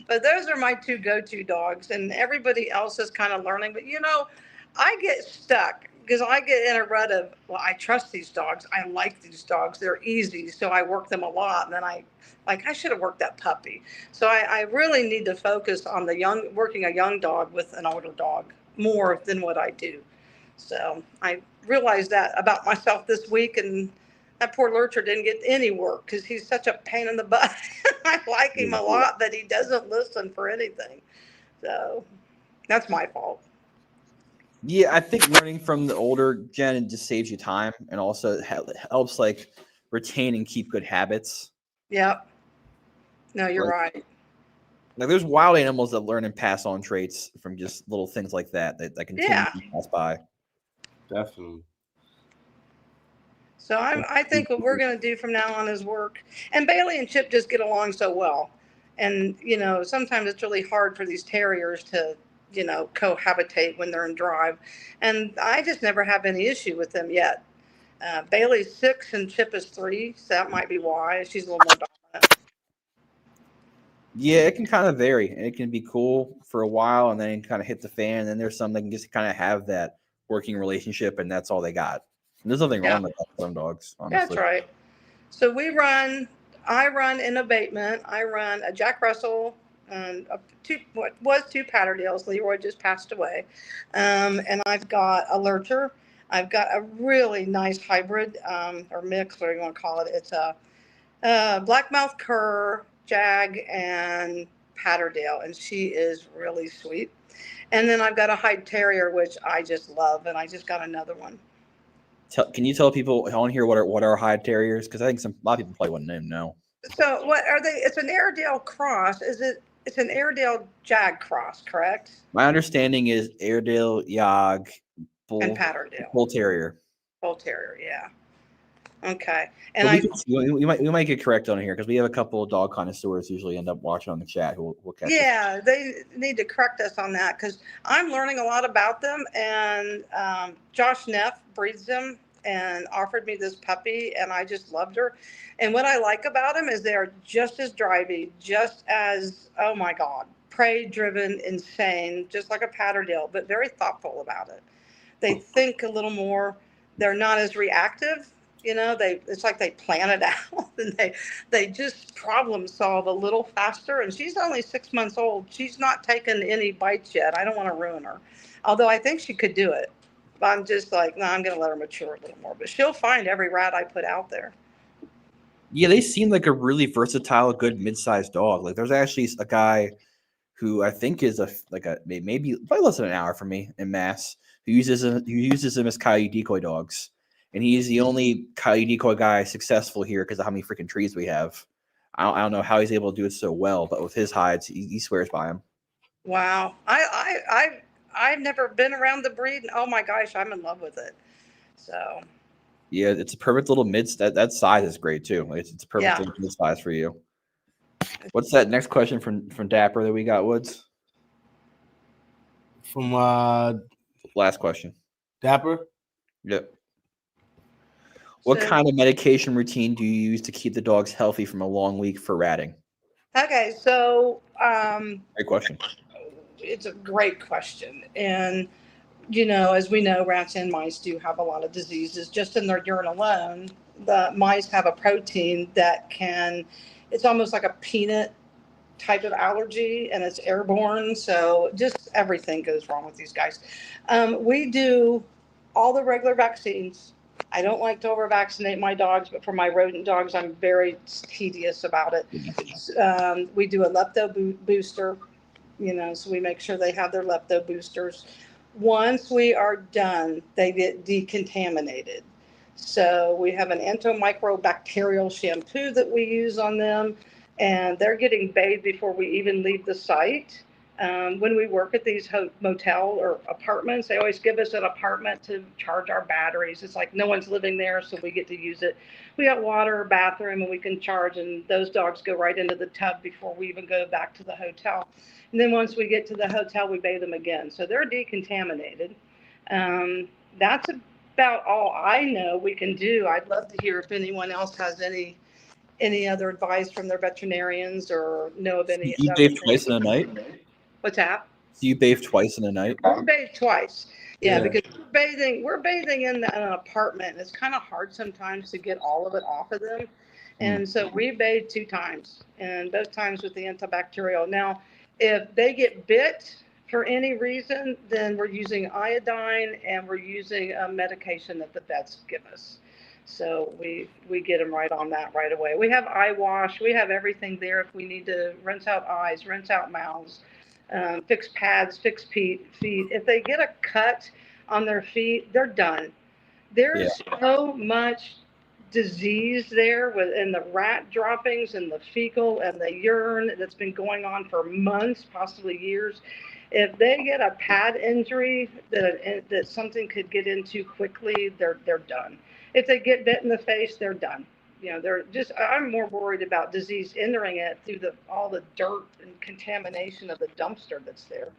But those are my 2 go-to dogs, and everybody else is kind of learning. But, I get stuck because I get in a rut of, well, I trust these dogs. I like these dogs. They're easy. So I work them a lot. And then I should have worked that puppy. So I really need to focus on working a young dog with an older dog more than what I do. So I realized that about myself this week, and that poor lurcher didn't get any work because he's such a pain in the butt. I like him a lot, but he doesn't listen for anything. So that's my fault. Yeah, I think learning from the older gen just saves you time, and also helps like retain and keep good habits. Yep. No, you're right. Like, there's wild animals that learn and pass on traits from just little things like that continue to pass by. Definitely. So I think what we're going to do from now on is work. And Bailey and Chip just get along so well. And, sometimes it's really hard for these terriers to cohabitate when they're in drive. And I just never have any issue with them yet. Bailey's 6 and Chip is 3, so that might be why. She's a little more dominant. Yeah, it can kind of vary, and it can be cool for a while, and then kind of hit the fan. And then there's some that can just kind of have that working relationship, and that's all they got. And there's nothing wrong with that for some dogs, honestly. That's right. So I run in abatement. I run a Jack Russell, what was 2 Patterdales. Leroy just passed away. And I've got a lurcher. I've got a really nice hybrid, or mix, whatever you want to call it. It's a blackmouth cur, Jag, and Patterdale, and she is really sweet. And then I've got a Hyde Terrier, which I just love, and I just got another one. Can you tell people on here what are Hyde Terriers? Because I think a lot of people probably wouldn't even know. So what are they? It's an Airedale cross. It's an Airedale Jag cross, correct? My understanding is Airedale, Jag, and Patterdale. Bull Terrier. Bull Terrier, yeah. Okay. And we might get correct on here because we have a couple of dog connoisseurs usually end up watching on the chat who will catch us. They need to correct us on that because I'm learning a lot about them. And Josh Neff breeds them and offered me this puppy, and I just loved her. And what I like about them is they are just as drivey, just as, oh my God, prey-driven, insane, just like a Patterdale, but very thoughtful about it. They think a little more. They're not as reactive. It's like they plan it out and they just problem solve a little faster. And she's only 6 months old. She's not taken any bites yet. I don't want to ruin her. Although I think she could do it. But I'm just like, no, I'm going to let her mature a little more. But she'll find every rat I put out there. Yeah, they seem like a really versatile, good mid-sized dog. Like there's actually a guy who I think is maybe probably less than an hour from me in Mass who uses them as coyote decoy dogs. And he's the only coyote decoy guy successful here because of how many freaking trees we have. I don't know how he's able to do it so well, but with his hides, he swears by him. Wow. I've never been around the breed, and oh my gosh, I'm in love with it. So. Yeah, it's a perfect little mid. That size is great too. It's a perfect little mid size for you. What's that next question from Dapper that we got, Woods? From last question. Dapper? Yep. What kind of medication routine do you use to keep the dogs healthy from a long week for ratting? Okay, so great question. It's a great question. And as we know, rats and mice do have a lot of diseases. Just in their urine alone, the mice have a protein that it's almost like a peanut type of allergy, and it's airborne. So just everything goes wrong with these guys. We do all the regular vaccines. I don't like to over-vaccinate my dogs, but for my rodent dogs, I'm very tedious about it. We do a lepto booster, so we make sure they have their lepto boosters. Once we are done, they get decontaminated. So we have an antimicrobacterial shampoo that we use on them, and they're getting bathed before we even leave the site. When we work at these motel or apartments, they always give us an apartment to charge our batteries. It's like no one's living there, so we get to use it. We got water, bathroom, and we can charge, and those dogs go right into the tub before we even go back to the hotel. And then once we get to the hotel, we bathe them again. So they're decontaminated. That's about all I know we can do. I'd love to hear if anyone else has any other advice from their veterinarians or know of any. You bathe twice in a night? What's that? Do you bathe twice in a night? We bathe twice. Yeah, because we're bathing in an apartment. It's kind of hard sometimes to get all of it off of them. And so we bathe 2 times, and both times with the antibacterial. Now, if they get bit for any reason, then we're using iodine and we're using a medication that the vets give us. So we get them right on that right away. We have eye wash. We have everything there if we need to rinse out eyes, rinse out mouths, fix pads, fix feet. If they get a cut on their feet, they're done. There's so much disease there in the rat droppings and the fecal and the urine that's been going on for months, possibly years. If they get a pad injury that something could get into quickly, they're done. If they get bit in the face, they're done. I'm more worried about disease entering it through all the dirt and contamination of the dumpster that's there.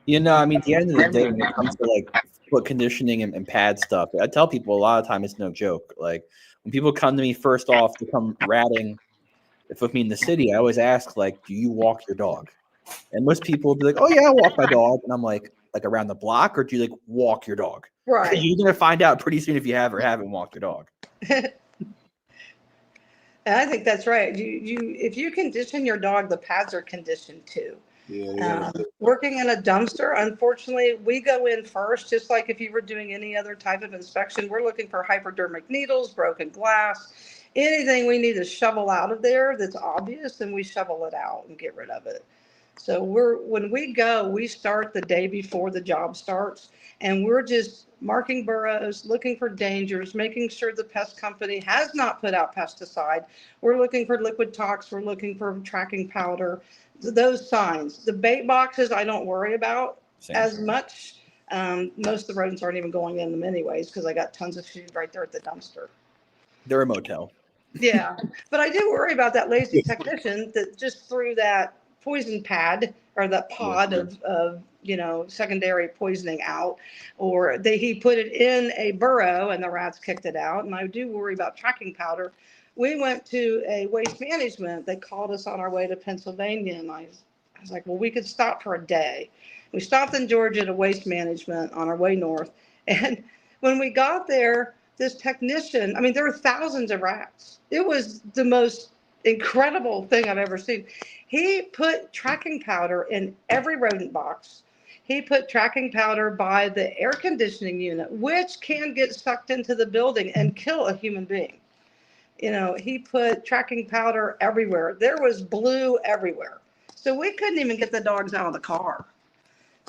You know, I mean, at the end of the day, when it comes to like foot conditioning and pad stuff, I tell people a lot of time it's no joke. Like when people come to me first off to come ratting with me in the city, I always ask, like, do you walk your dog? And most people will be like, oh yeah, I walk my dog. And I'm like around the block, or do you like walk your dog? Right. You're gonna find out pretty soon if you have or haven't walked your dog. And I think that's right. If you condition your dog, the pads are conditioned too. Yeah. Working in a dumpster, unfortunately, we go in first, just like if you were doing any other type of inspection. We're looking for hypodermic needles, broken glass, anything we need to shovel out of there that's obvious, and we shovel it out and get rid of it. So when we go, we start the day before the job starts, and we're just marking burrows, looking for dangers, making sure the pest company has not put out pesticide. We're looking for liquid tox. We're looking for tracking powder, those signs. The bait boxes, I don't worry about as much. Most of the rodents aren't even going in them anyways, because I got tons of food right there at the dumpster. They're a motel. Yeah, but I do worry about that lazy technician that just threw that poison pad or that pod of secondary poisoning out, or he put it in a burrow and the rats kicked it out. And I do worry about tracking powder. We went to a waste management. They called us on our way to Pennsylvania, and I was like, well, we could stop for a day. We stopped in Georgia to waste management on our way north, and when we got there, this technician, I mean, there were thousands of rats. It was the most incredible thing I've ever seen. He put tracking powder in every rodent box. He put tracking powder by the air conditioning unit, which can get sucked into the building and kill a human being. He put tracking powder everywhere. There was blue everywhere. So we couldn't even get the dogs out of the car.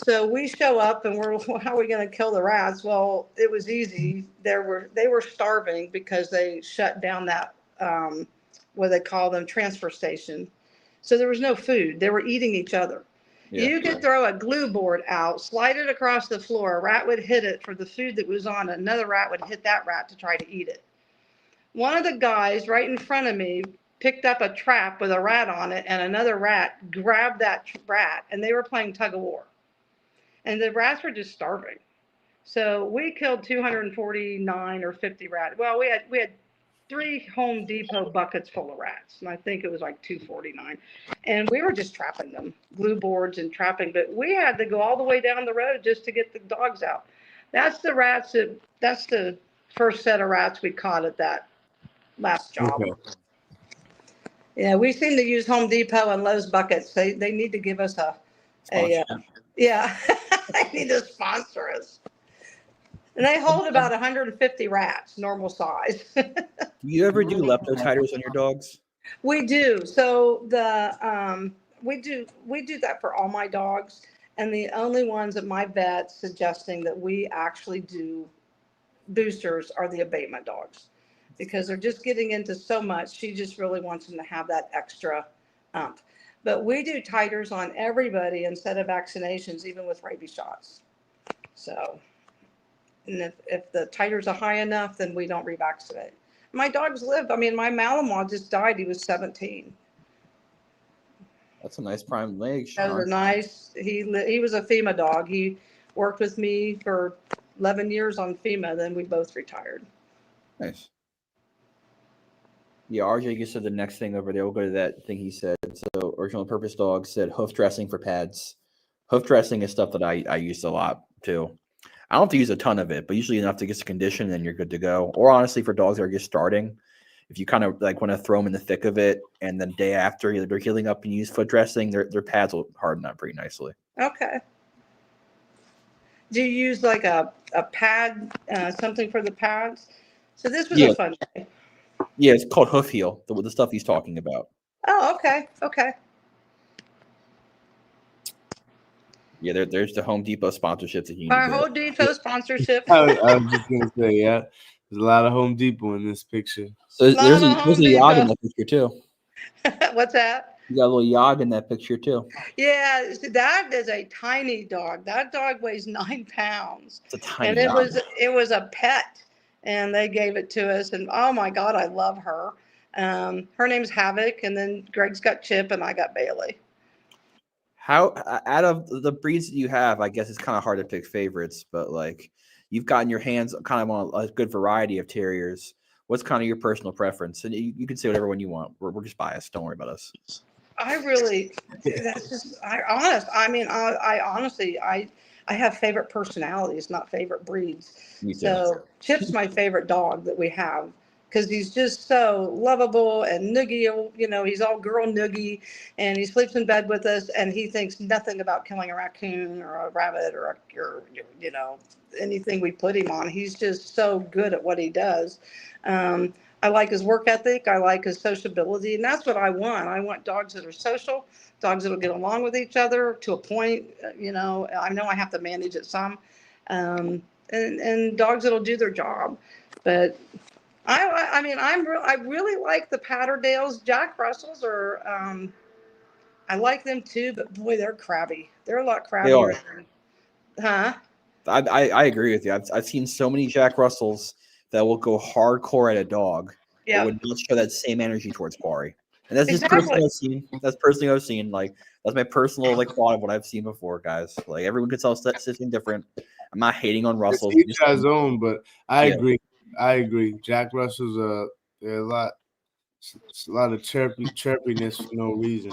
So we show up and we're, well, how are we going to kill the rats? Well, it was easy. They were starving because they shut down that, what they call them, transfer station. So there was no food. They were eating each other. Yeah. You could throw a glue board out, slide it across the floor. A rat would hit it for the food that was on it. Another rat would hit that rat to try to eat it. One of the guys right in front of me picked up a trap with a rat on it, and another rat grabbed that rat, and they were playing tug of war. And the rats were just starving. So we killed 249 or 50 rats. Well, we had 3 Home Depot buckets full of rats, and I think it was like 249. And we were just trapping them, glue boards and trapping. But we had to go all the way down the road just to get the dogs out. That's the first set of rats we caught at that last job. Okay. Yeah, we seem to use Home Depot and Lowe's buckets. They need to give us yeah, they need to sponsor us. And they hold about 150 rats, normal size. Do you ever do leptotiters on your dogs? We do. So we do that for all my dogs, and the only ones that my vet's suggesting that we actually do boosters are the abatement dogs, because they're just getting into so much. She just really wants them to have that extra ump. But we do titers on everybody instead of vaccinations, even with rabies shots. So, and if the titers are high enough, then we don't revaccinate. My dogs live. I mean, my Malinois just died. He was 17. That's a nice prime leg. That was a nice. He was a FEMA dog. He worked with me for 11 years on FEMA. Then we both retired. Nice. Yeah, RJ just said the next thing over there. We'll go to that thing he said. So, original purpose dog said hoof dressing for pads. Hoof dressing is stuff that I use a lot too. I don't have to use a ton of it, but usually enough to get the condition, and you're good to go. Or honestly, for dogs that are just starting, if you kind of like want to throw them in the thick of it, and then the day after they're healing up and use foot dressing, their pads will harden up pretty nicely. Okay. Do you use like a pad, something for the pads? So this was a fun day. Yeah, it's called Hoof Heal, the stuff he's talking about. Oh, okay. Okay. Yeah, there's the Home Depot sponsorship that you Our Home Depot sponsorship. I was just going to say, yeah. There's a lot of Home Depot in this picture. So there's a Yog in that picture, too. What's that? You got a little Yog in that picture, too. Yeah, that is a tiny dog. That dog weighs 9 pounds. It's a tiny dog. And it was a pet, and they gave it to us. And, oh, my God, I love her. Her name's Havoc, and then Greg's got Chip, and I got Bailey. How out of the breeds that you have, I guess it's kind of hard to pick favorites, but like you've gotten your hands kind of on a good variety of terriers. What's kind of your personal preference? And you can say whatever one you want. We're just biased. Don't worry about us. I really, that's just, I mean, I honestly, I have favorite personalities, not favorite breeds. Me too. So Chip's my favorite dog that we have because he's just so lovable and noogie, you know, he's all girl noogie and he sleeps in bed with us and he thinks nothing about killing a raccoon or a rabbit or you know, anything we put him on. He's just so good at what he does. I like his work ethic. I like his sociability. And that's what I want. I want dogs that are social, dogs that will get along with each other to a point. You know I have to manage it some. And dogs that'll do their job. But I mean, I really like the Patterdales. Jack Russells are, I like them too, but boy, they're crabby. They're a lot crabbier. Huh? I agree with you. I've seen so many Jack Russells that will go hardcore at a dog, Yeah. but would not show that same energy towards Quarry. And that's just Exactly. personally I've seen. That's personally I've seen. Like that's my personal like thought of what I've seen before, guys. Like everyone can tell something different. I'm not hating on Russell. Each his own, but I agree. I agree. Jack Russell's they're a lot of chirpiness for no reason.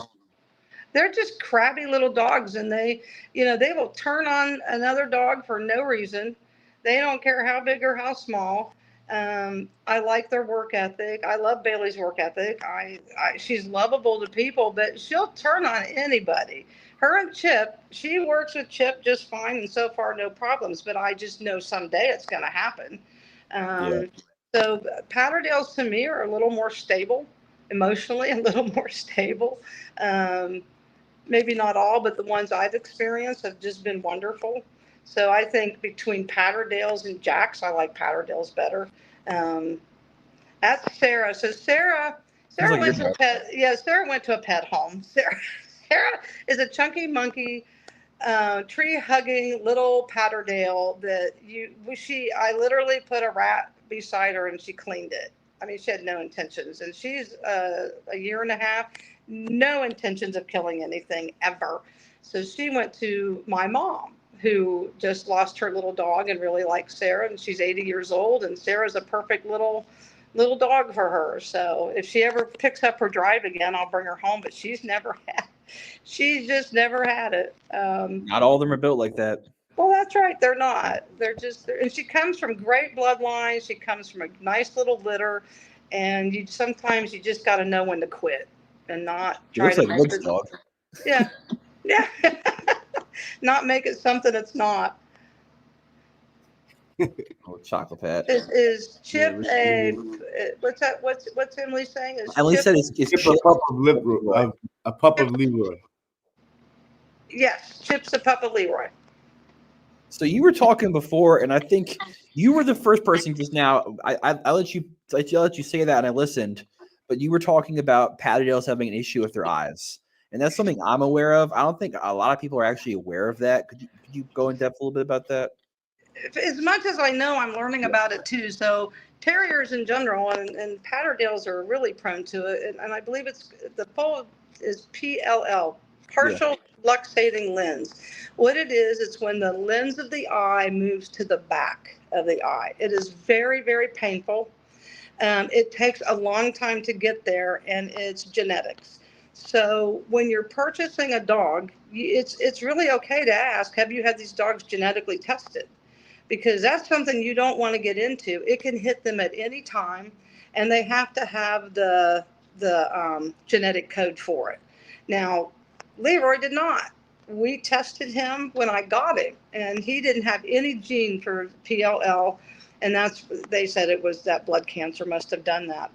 They're just crabby little dogs, and they will turn on another dog for no reason. They don't care how big or how small. I like their work ethic. I love Bailey's work ethic. She's lovable to people, but she'll turn on anybody. Her and Chip, she works with Chip just fine, and so far no problems. But I just know someday it's going to happen. So Patterdales to me are a little more stable emotionally, a little more stable. Maybe not all, but the ones I've experienced have just been wonderful. So I think between Patterdales and Jacks, I like Patterdales better. That's Sarah. So Sarah like went to a pet. Yeah, Sarah went to a pet home. Sarah is a chunky monkey, tree hugging little Patterdale that I literally put a rat beside her and she cleaned it. I mean, she had no intentions, and she's a year and a half, no intentions of killing anything ever. So she went to my mom, who just lost her little dog and really likes Sarah, and she's 80 years old, and Sarah's a perfect little dog for her. So if she ever picks up her drive again, I'll bring her home. But she's just never had it. Not all of them are built like that. Well, that's right. They're not. And she comes from great bloodlines. She comes from a nice little litter, and sometimes you just got to know when to quit and not try to. Looks like dog. Yeah, yeah. Not make it something it's not. Oh, chocolate pat. Is Chip what's that? What's Emily saying? Emily said it's Chip a pup of Leroy. Yes, Chip's a pup of Leroy. So you were talking before, and I think you were the first person just now. I let you say that, and I listened. But you were talking about Patterdales having an issue with their eyes, and that's something I'm aware of. I don't think a lot of people are actually aware of that. Could you go in depth a little bit about that? As much as I know, I'm learning about it too. So terriers in general and Patterdales are really prone to it, and I believe the full is PLL, partial luxating lens. What it is, it's when the lens of the eye moves to the back of the eye. It is very, very painful. It takes a long time to get there, and it's genetics. So when you're purchasing a dog, it's really okay to ask, have you had these dogs genetically tested? Because that's something you don't want to get into. It can hit them at any time, and they have to have the genetic code for it. Now, Leroy did not. We tested him when I got him, and he didn't have any gene for PLL, and they said it was that blood cancer must have done that.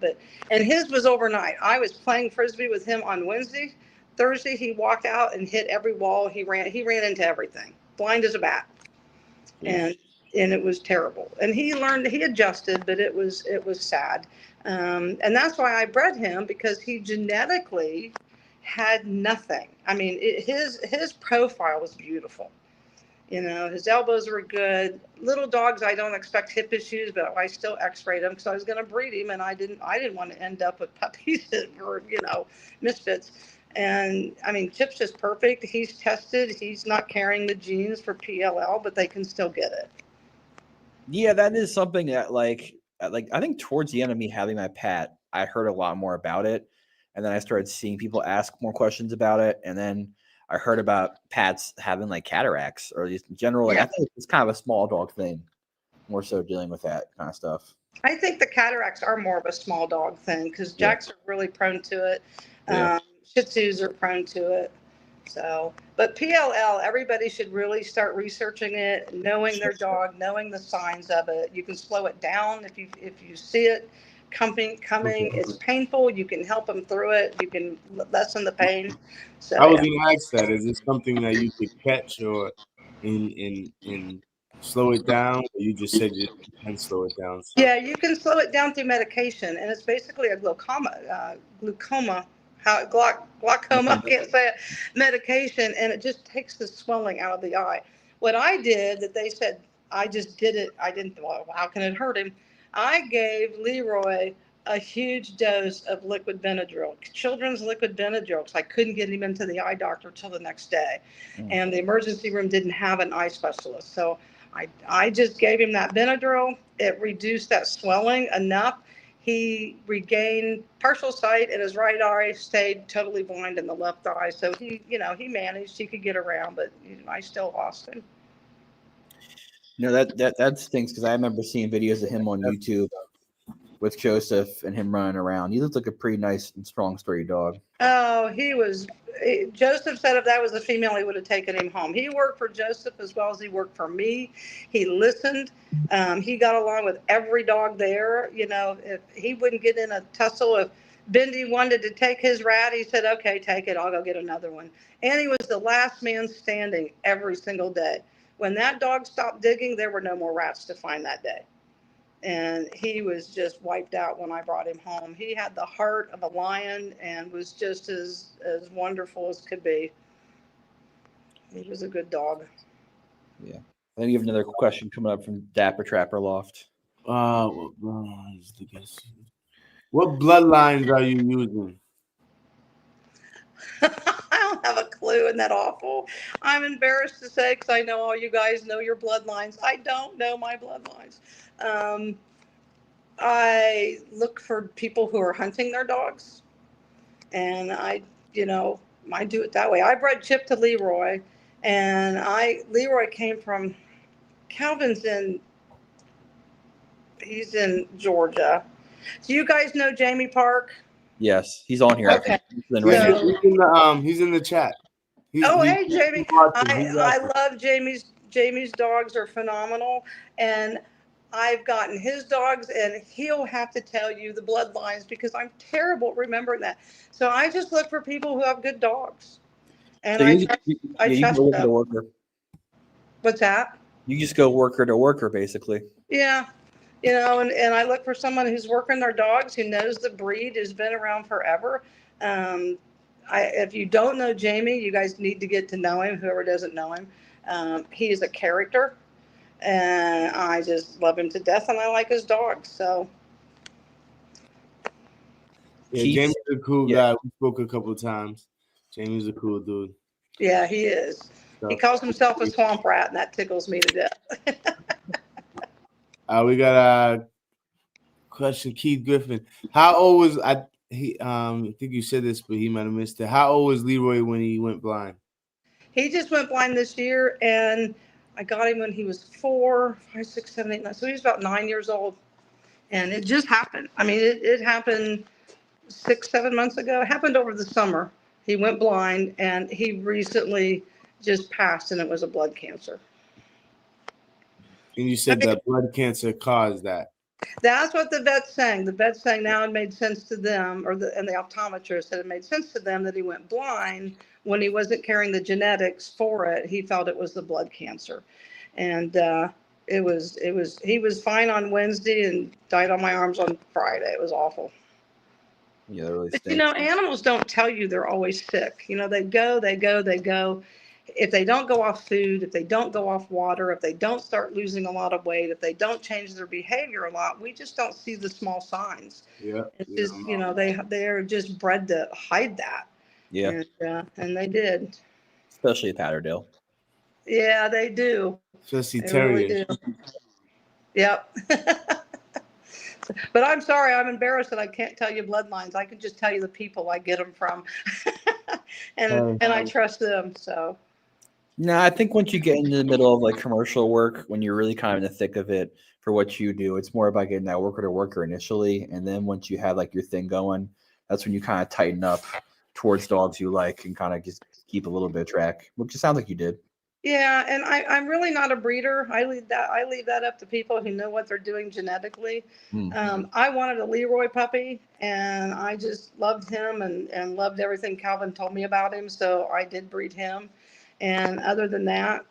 And his was overnight. I was playing Frisbee with him on Wednesday. Thursday, he walked out and hit every wall. He ran into everything, blind as a bat. And it was terrible. And he adjusted, but it was sad. And that's why I bred him, because he genetically had nothing. I mean, his profile was beautiful. You know, his elbows were good. Little dogs, I don't expect hip issues, but I still x-rayed him because I was going to breed him, and I didn't want to end up with puppies that were, misfits. And I mean, Chip's just perfect. He's tested. He's not carrying the genes for PLL, but they can still get it. Yeah, that is something that like I think towards the end of me having my pet, I heard a lot more about it. And then I started seeing people ask more questions about it. And then I heard about pets having like cataracts or just in general. Like I think it's kind of a small dog thing, more so dealing with that kind of stuff. I think the cataracts are more of a small dog thing because Jacks are really prone to it. Shih Tzus are prone to it. So, but PLL, everybody should really start researching it, knowing their dog, knowing the signs of it. You can slow it down if you see it coming. It's painful. You can help them through it. You can lessen the pain. So I was going to ask that. Is this something that you could catch or in slow it down? Or you just said you can slow it down. So. Yeah, you can slow it down through medication, and it's basically a glaucoma, I can't say it, medication, and it just takes the swelling out of the eye. What I did that they said, I just did it. I didn't, well, how can it hurt him? I gave Leroy a huge dose of liquid Benadryl, children's liquid Benadryl, because I couldn't get him into the eye doctor till the next day. And the emergency room didn't have an eye specialist. So I just gave him that Benadryl. It reduced that swelling enough. He regained partial sight and his right eye stayed totally blind in the left eye. So he managed, he could get around, but I still lost him. That stinks because I remember seeing videos of him on YouTube with Joseph and him running around. He looked like a pretty nice and strong, sturdy dog. Oh, Joseph said if that was a female, he would have taken him home. He worked for Joseph as well as he worked for me. He listened. He got along with every dog there. If he wouldn't get in a tussle, if Bendy wanted to take his rat, he said, okay, take it. I'll go get another one. And he was the last man standing every single day. When that dog stopped digging, there were no more rats to find that day. And he was just wiped out when I brought him home. He had the heart of a lion and was just as wonderful as could be. He was a good dog. Yeah. I think you have another question coming up from Dapper Trapper Loft. What bloodlines are you using? I don't have a clue. Isn't that awful? I'm embarrassed to say because I know all you guys know your bloodlines. I don't know my bloodlines. I look for people who are hunting their dogs, and I do it that way. I bred Chip to Leroy, and Leroy came from Calvin's he's in Georgia. Do you guys know Jamie Park? Yes, he's on here. Okay. He's in the chat. Hey, Jamie. I love Jamie's dogs are phenomenal, and I've gotten his dogs, and he'll have to tell you the bloodlines because I'm terrible at remembering that. So I just look for people who have good dogs, and so I trust them. What's that? You just go worker to worker, basically. Yeah. And I look for someone who's working their dogs, who knows the breed, has been around forever. If you don't know Jamie, you guys need to get to know him, whoever doesn't know him. He is a character, and I just love him to death, and I like his dogs. So. Yeah, Jamie's a cool guy. We spoke a couple of times. Jamie's a cool dude. Yeah, he is. So, he calls himself a swamp rat, and that tickles me to death. We got a question, Keith Griffin. How old was I think you said this, but he might have missed it. How old was Leroy when he went blind? He just went blind this year, and I got him when he was 4, 5, 6, 7, 8, 9. So he was about 9 years old, and it just happened. I mean, it happened 6, 7 months ago. It happened over the summer. He went blind, and he recently just passed, and it was a blood cancer. And you said that blood cancer caused that. That's what the vet's saying. The vet's saying now it made sense to them, and the optometrist said it made sense to them that he went blind when he wasn't carrying the genetics for it. He felt it was the blood cancer, and he was fine on Wednesday and died on my arms on Friday. It was awful. Yeah, that really stinks. Animals don't tell you they're always sick. They go. If they don't go off food, if they don't go off water, if they don't start losing a lot of weight, if they don't change their behavior a lot, we just don't see the small signs. Yeah. It's just, they're just bred to hide that. Yeah. And they did. Especially at Patterdale. Yeah, they do. Especially They really terriers. do. Yep. But I'm sorry, I'm embarrassed that I can't tell you bloodlines. I can just tell you the people I get them from. And I trust them, so. No, I think once you get into the middle of like commercial work, when you're really kind of in the thick of it for what you do, it's more about getting that worker to worker initially. And then once you have like your thing going, that's when you kind of tighten up towards dogs you like and kind of just keep a little bit of track, which it sounds like you did. Yeah, and I'm really not a breeder. I leave that up to people who know what they're doing genetically. I wanted a Leroy puppy, and I just loved him and loved everything Calvin told me about him, so I did breed him. And other than that,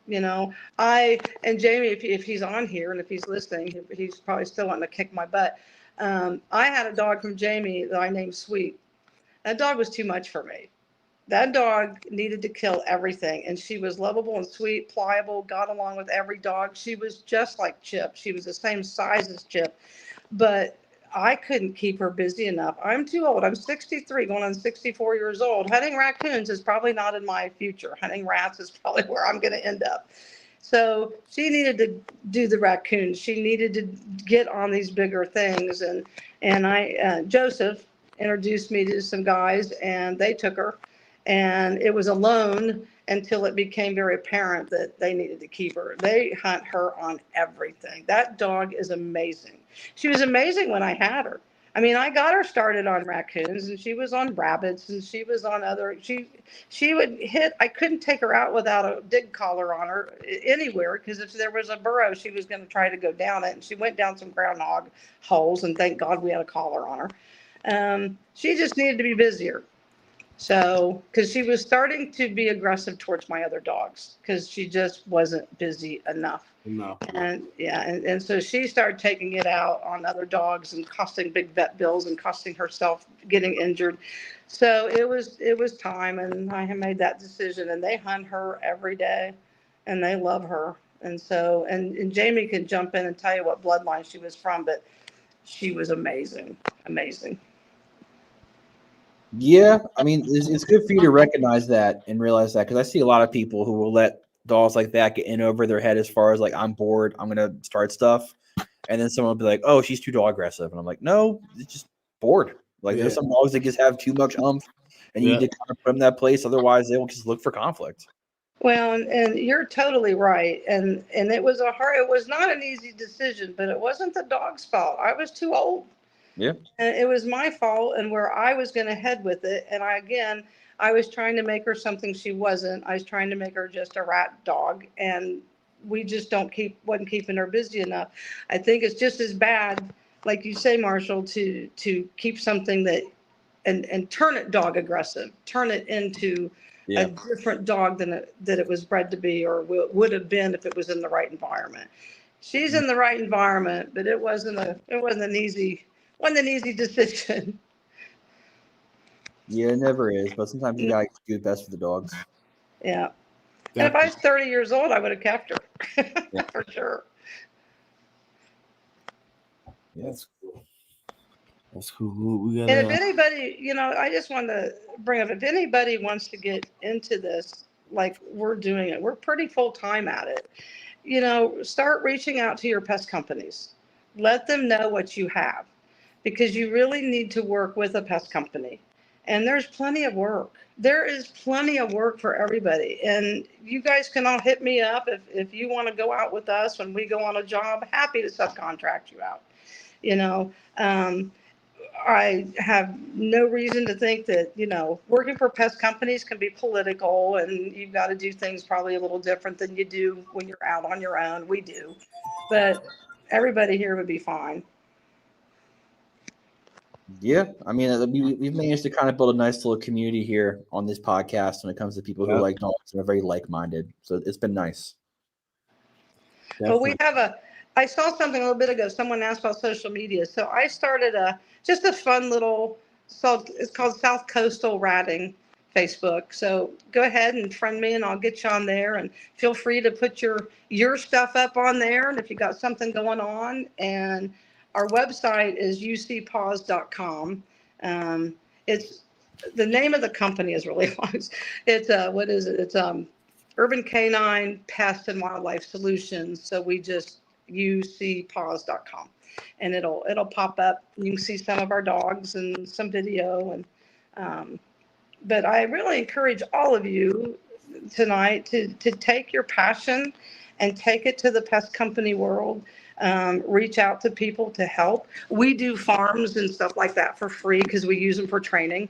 and Jamie, if he's on here and if he's listening, he's probably still wanting to kick my butt. I had a dog from Jamie that I named Sweet. That dog was too much for me. That dog needed to kill everything, and she was lovable and sweet, pliable, got along with every dog. She was just like Chip. She was the same size as Chip, but I couldn't keep her busy enough. I'm too old. I'm 63, going on 64 years old. Hunting raccoons is probably not in my future. Hunting rats is probably where I'm going to end up. So she needed to do the raccoons. She needed to get on these bigger things, and Joseph introduced me to some guys, and they took her. And it was a loan until it became very apparent that they needed to keep her. They hunt her on everything. That dog is amazing. She was amazing when I had her. I mean, I got her started on raccoons, and she was on rabbits, and she was on she would hit. I couldn't take her out without a dig collar on her anywhere, because if there was a burrow, she was going to try to go down it. And she went down some groundhog holes, and thank God we had a collar on her. She just needed to be busier. So, because she was starting to be aggressive towards my other dogs, because she just wasn't busy enough. No. And and so she started taking it out on other dogs and costing big vet bills and costing herself getting injured. So it was time, and I had made that decision, and they hunt her every day, and they love her. And so, and Jamie can jump in and tell you what bloodline she was from, but she was amazing, amazing. Yeah, I mean, it's good for you to recognize that and realize that, because I see a lot of people who will let dogs like that get in over their head as far as like, I'm bored, I'm gonna start stuff, and then someone will be like, oh, she's too dog aggressive, and I'm like, no, it's just bored. Like there's some dogs that just have too much umph, and you need to kind of put them in that place, otherwise they will just look for conflict. Well, and you're totally right. And it was it was not an easy decision, but it wasn't the dog's fault. I was too old. Yeah. And it was my fault and where I was going to head with it. And I was trying to make her something she wasn't. I was trying to make her just a rat dog. And we just wasn't keeping her busy enough. I think it's just as bad, like you say, Marshall, to keep something and turn it dog aggressive, turn it into a different dog than that it was bred to be, or would have been if it was in the right environment. She's in the right environment, but it wasn't an easy decision. Yeah, it never is, but sometimes you gotta do the best for the dogs. Yeah. And if I was 30 years old, I would have kept her. For sure. Yeah. That's cool. That's cool. And if anybody, I just want to bring up, if anybody wants to get into this, like we're doing it, we're pretty full time at it. Start reaching out to your pest companies. Let them know what you have, because you really need to work with a pest company. And there's plenty of work. There is plenty of work for everybody. And you guys can all hit me up if you want to go out with us when we go on a job. Happy to subcontract you out. I have no reason to think that, working for pest companies can be political, and you've got to do things probably a little different than you do when you're out on your own. We do. But everybody here would be fine. Yeah, I mean, we've managed to kind of build a nice little community here on this podcast when it comes to people who like dogs and are very like-minded. So it's been nice. Well, I saw something a little bit ago. Someone asked about social media. So I started just a fun little, it's called South Coastal Ratting Facebook. So go ahead and friend me, and I'll get you on there, and feel free to put your stuff up on there. And if you got something going on, and our website is ucpaws.com. It's the name of the company is really long. It's what is it? It's Urban Canine Pest and Wildlife Solutions. So we just ucpaws.com, and it'll pop up. You can see some of our dogs and some video, and but I really encourage all of you tonight to take your passion and take it to the pest company world. Reach out to people to help. We do farms and stuff like that for free because we use them for training.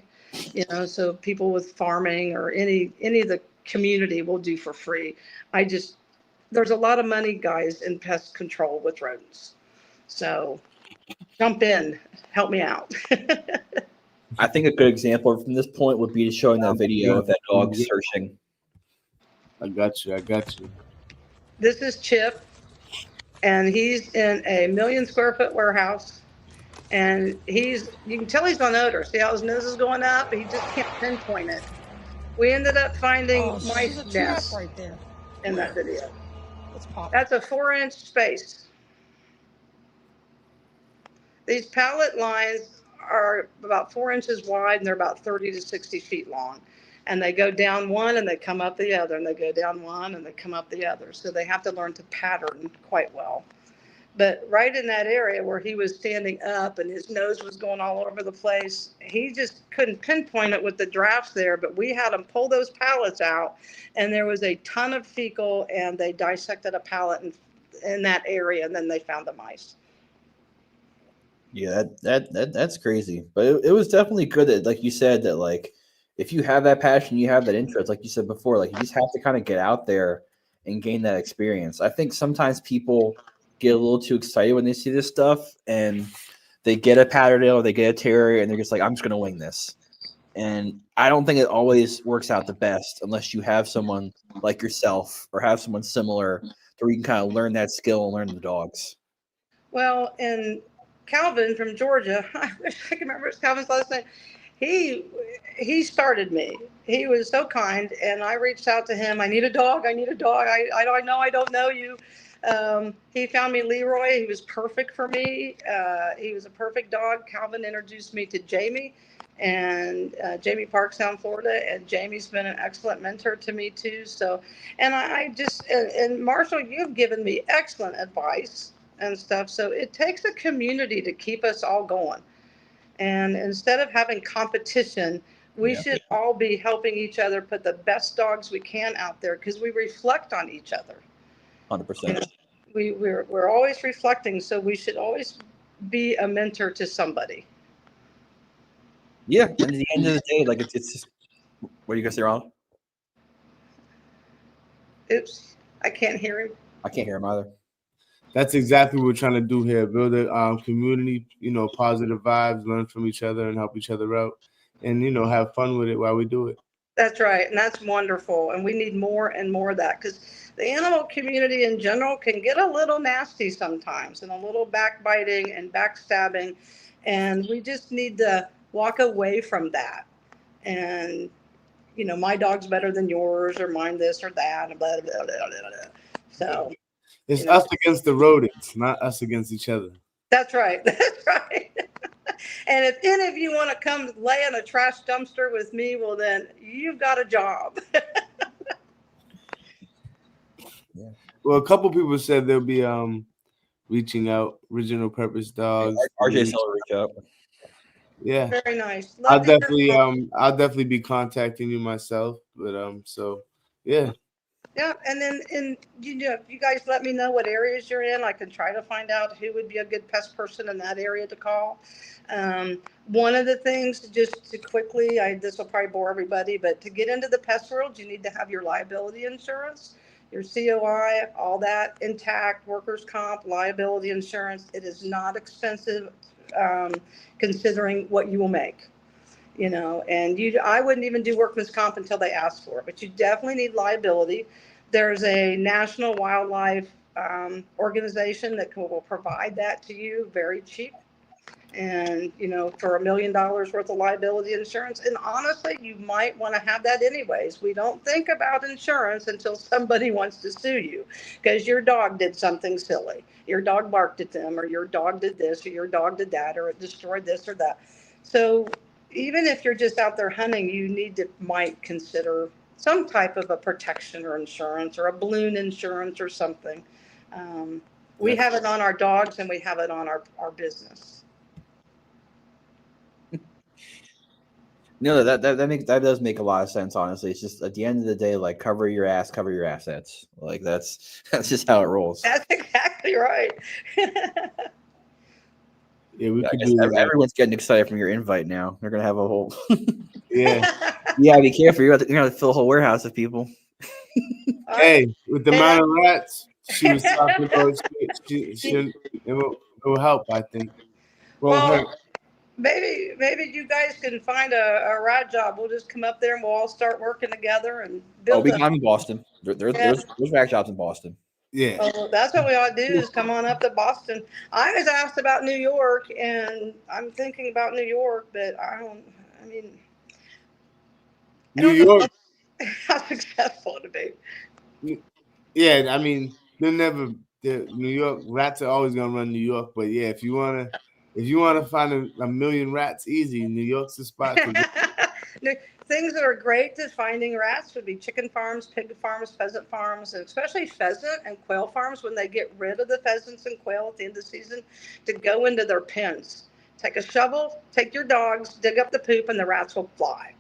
You know, so people with farming or any of the community will do for free. There's a lot of money, guys, in pest control with rodents. So jump in, help me out. I think a good example from this point would be showing that video of that dog searching. I got you. This is Chip, and he's in a 1 million square foot warehouse, and you can tell he's on odor. See how his nose is going up? He just can't pinpoint it. We ended up finding mice nests right there in that video. That's a 4-inch space. These pallet lines are about 4 inches wide, and they're about 30 to 60 feet long. And they go down one and they come up the other, and they go down one and they come up the other. So they have to learn to pattern quite well. But right in that area where he was standing up and his nose was going all over the place, he just couldn't pinpoint it with the drafts there. But we had him pull those pallets out, and there was a ton of fecal, and they dissected a pallet in that area, and then they found the mice. Yeah, that's crazy. But it was definitely good that, like you said, that like if you have that passion, you have that interest, like you said before, like you just have to kind of get out there and gain that experience. I think sometimes people get a little too excited when they see this stuff, and they get a Patterdale, they get a Terrier, and they're just like, I'm just going to wing this. And I don't think it always works out the best unless you have someone like yourself or have someone similar where you can kind of learn that skill and learn the dogs. Well, and Calvin from Georgia, I wish I could remember Calvin's last name. He started me. He was so kind, and I reached out to him. I need a dog. I don't know you. He found me Leroy. He was perfect for me. He was a perfect dog. Calvin introduced me to Jamie, and Jamie Parkstown, Florida, and Jamie's been an excellent mentor to me too. So, and and Marshall, you've given me excellent advice and stuff. So it takes a community to keep us all going. And instead of having competition, we should all be helping each other put the best dogs we can out there, because we reflect on each other. 100%. We're always reflecting, so we should always be a mentor to somebody. Yeah, and at the end of the day, like it's just, what are you gonna say, Ronald? Oops, I can't hear him. I can't hear him either. That's exactly what we're trying to do here. Build a community, positive vibes, learn from each other and help each other out, and, have fun with it while we do it. That's right. And that's wonderful. And we need more and more of that, because the animal community in general can get a little nasty sometimes, and a little backbiting and backstabbing. And we just need to walk away from that. And, my dog's better than yours, or mine this or that, and blah, blah, blah, blah, blah. So it's us against the rodents, not us against each other. That's right. That's right. And if any of you want to come lay in a trash dumpster with me, well, then you've got a job. Yeah. Well, a couple people said they'll be reaching out. Original Purpose Dogs. RJ will reach out. Yeah. Very nice. I'll definitely be contacting you myself. But so yeah. Yeah, and then if you guys let me know what areas you're in, I can try to find out who would be a good pest person in that area to call. One of the things, just to quickly, this will probably bore everybody, but to get into the pest world, you need to have your liability insurance, your COI, all that intact, workers' comp, liability insurance. It is not expensive, considering what you will make. And I wouldn't even do workman's comp until they ask for it, but you definitely need liability. There's a national wildlife organization that will provide that to you very cheap. And, for $1 million worth of liability insurance. And honestly, you might want to have that anyways. We don't think about insurance until somebody wants to sue you because your dog did something silly. Your dog barked at them, or your dog did this, or your dog did that, or it destroyed this or that. So, even if you're just out there hunting, you might consider some type of a protection or insurance or a balloon insurance or something. We have it on our dogs and we have it on our business. No, that does make a lot of sense. Honestly, it's just at the end of the day, like cover your ass, cover your assets. Like that's just how it rolls. That's exactly right. Yeah, we could guess do that. everyone's getting excited from your invite now. They're gonna have a whole. Yeah. Yeah, be careful. You're gonna fill a whole warehouse of people. Hey, with the amount of rats she was talking about, it will help. I think. Won't hurt. Maybe you guys can find a rat job. We'll just come up there and we'll all start working together and build. We got in Boston. There's rat jobs in Boston. Yeah. Oh, that's what we ought to do is come on up to Boston. I was asked about New York, and I'm thinking about New York, but New York. How successful it'll be. Yeah, I mean, New York rats are always gonna run New York, but yeah, if you wanna find a million rats easy, New York's the spot. Things that are great to finding rats would be chicken farms, pig farms, pheasant farms, and especially pheasant and quail farms when they get rid of the pheasants and quail at the end of the season to go into their pens. Take a shovel, take your dogs, dig up the poop, and the rats will fly.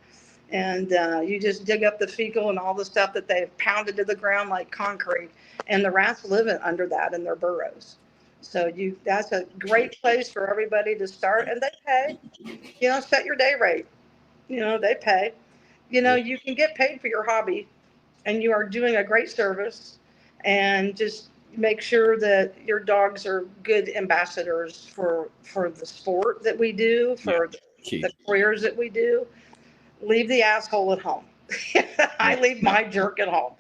And you just dig up the fecal and all the stuff that they've pounded to the ground like concrete, and the rats live under that in their burrows. So that's a great place for everybody to start, and they pay. Set your day rate. They pay. You can get paid for your hobby, and you are doing a great service, and just make sure that your dogs are good ambassadors for the sport that we do, for the careers that we do. Leave the asshole at home. I leave my jerk at home,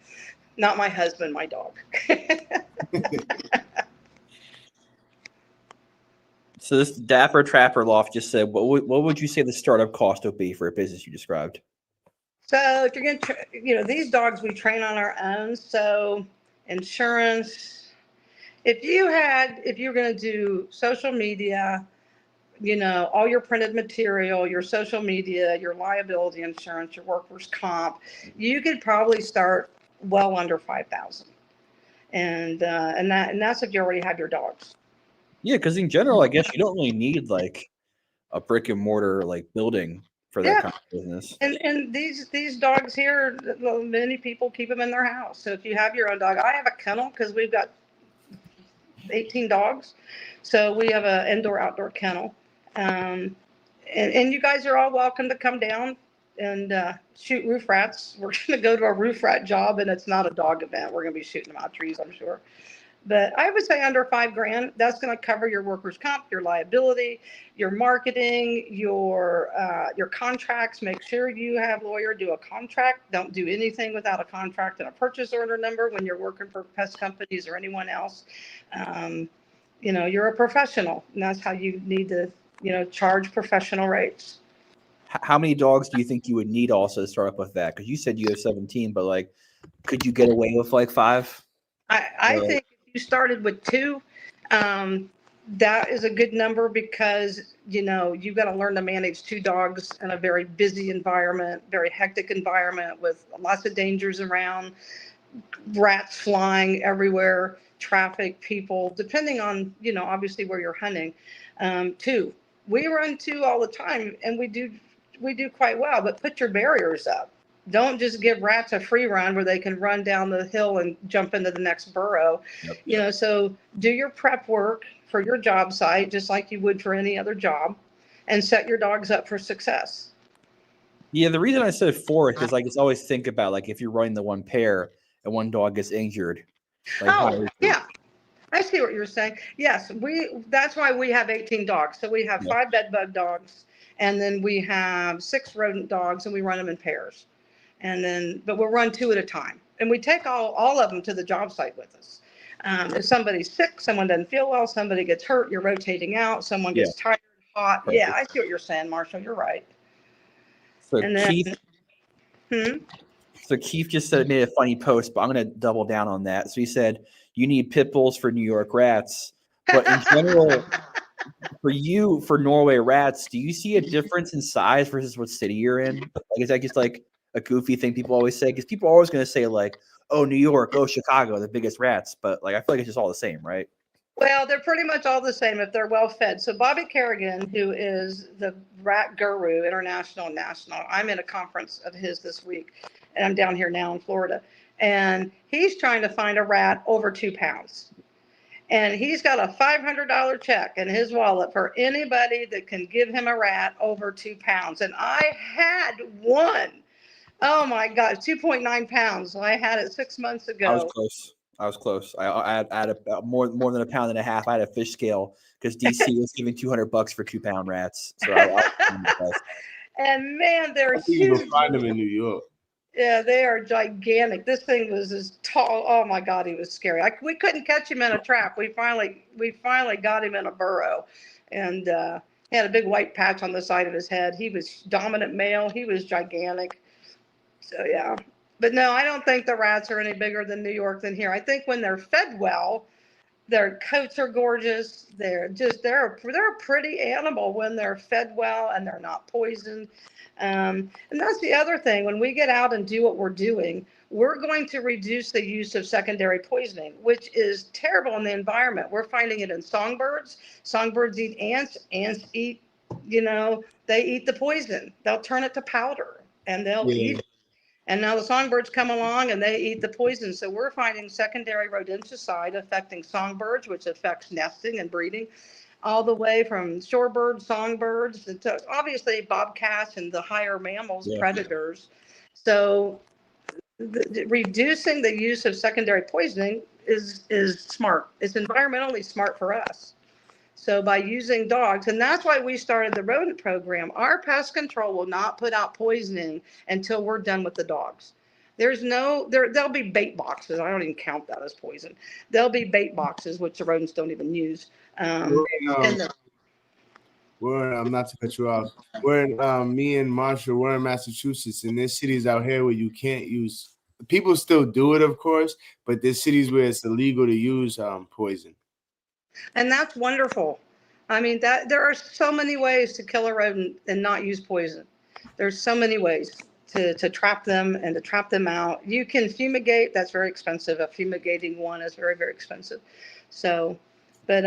not my husband, my dog. So this Dapper Trapper Loft just said, what would you say the startup cost would be for a business you described? So if you're going to, these dogs we train on our own. So insurance, if you're going to do social media, all your printed material, your social media, your liability insurance, your workers' comp, you could probably start well under $5,000. And that's if you already have your dogs. Yeah, because in general, I guess you don't really need like a brick and mortar like building for that kind of business. And these dogs here, many people keep them in their house. So if you have your own dog, I have a kennel because we've got 18 dogs. So we have an indoor-outdoor kennel. And you guys are all welcome to come down and shoot roof rats. We're going to go to a roof rat job, and it's not a dog event. We're going to be shooting them out trees, I'm sure. But I would say under $5,000, that's going to cover your workers' comp, your liability, your marketing, your contracts. Make sure you have a lawyer do a contract. Don't do anything without a contract and a purchase order number when you're working for pest companies or anyone else. You're a professional, and that's how you need to, charge professional rates. How many dogs do you think you would need also to start up with that? Because you said you have 17, but like, could you get away with like 5? I think if you started with 2, that is a good number because, you've got to learn to manage 2 dogs in a very busy environment, very hectic environment with lots of dangers around, rats flying everywhere, traffic, people, depending on, obviously where you're hunting. 2, we run 2 all the time, and we do quite well, but put your barriers up. Don't just give rats a free run where they can run down the hill and jump into the next burrow. Yep. So do your prep work for your job site, just like you would for any other job, and set your dogs up for success. Yeah, the reason I said 4 is because I just always think about like if you're running the one pair and one dog gets injured. Like, yeah. I see what you're saying. Yes, that's why we have 18 dogs. So we have 5 bed bug dogs, and then we have 6 rodent dogs, and we run them in pairs. But we'll run 2 at a time. And we take all of them to the job site with us. If somebody's sick, someone doesn't feel well, somebody gets hurt, you're rotating out, someone gets tired, hot. Perfect. Yeah, I see what you're saying, Marshall. You're right. So Keith just made a funny post, but I'm going to double down on that. So he said, you need pit bulls for New York rats. But in general, For you, for Norway rats, do you see a difference in size versus what city you're in? Like, is that just like a goofy thing people always say? Because people are always going to say like, "Oh, New York, oh, Chicago, the biggest rats." But like, I feel like it's just all the same, right? Well, they're pretty much all the same if they're well fed. So Bobby Kerrigan, who is the rat guru, international and national, I'm in a conference of his this week, and I'm down here now in Florida, and he's trying to find a rat over 2 pounds. And he's got a $500 check in his wallet for anybody that can give him a rat over 2 pounds. And I had one. Oh my God, 2.9 pounds. I had it 6 months ago. I was close. I had a, more than a pound and a half. I had a fish scale because DC was giving $200 for 2 pound rats. So and man, they're huge. You can find them in New York. Yeah, they are gigantic. This thing was as tall. Oh my God, he was scary. We couldn't catch him in a trap. We finally got him in a burrow, and he had a big white patch on the side of his head. He was dominant male. He was gigantic. So yeah, but no, I don't think the rats are any bigger than New York than here. I think when they're fed well, their coats are gorgeous. They're a pretty animal when they're fed well and they're not poisoned. And that's the other thing. When we get out and do what we're doing, we're going to reduce the use of secondary poisoning, which is terrible in the environment. We're finding it in songbirds. Songbirds eat ants. Ants eat, they eat the poison. They'll turn it to powder and they'll eat it. And now the songbirds come along and they eat the poison. So we're finding secondary rodenticide affecting songbirds, which affects nesting and breeding, all the way from shorebirds, songbirds, to obviously bobcats and the higher mammals, predators. So reducing the use of secondary poisoning is smart. It's environmentally smart for us. So by using dogs, and that's why we started the rodent program, our pest control will not put out poisoning until we're done with the dogs. There'll be bait boxes. I don't even count that as poison. There'll be bait boxes, which the rodents don't even use. We're not to cut you off. Me and Marshall, we're in Massachusetts, and there's cities out here where you can't use. People still do it, of course, but there's cities where it's illegal to use poison. And that's wonderful. I mean, there are so many ways to kill a rodent and not use poison. There's so many ways to trap them and to trap them out. You can fumigate. That's very expensive. A fumigating one is very, very expensive. So, but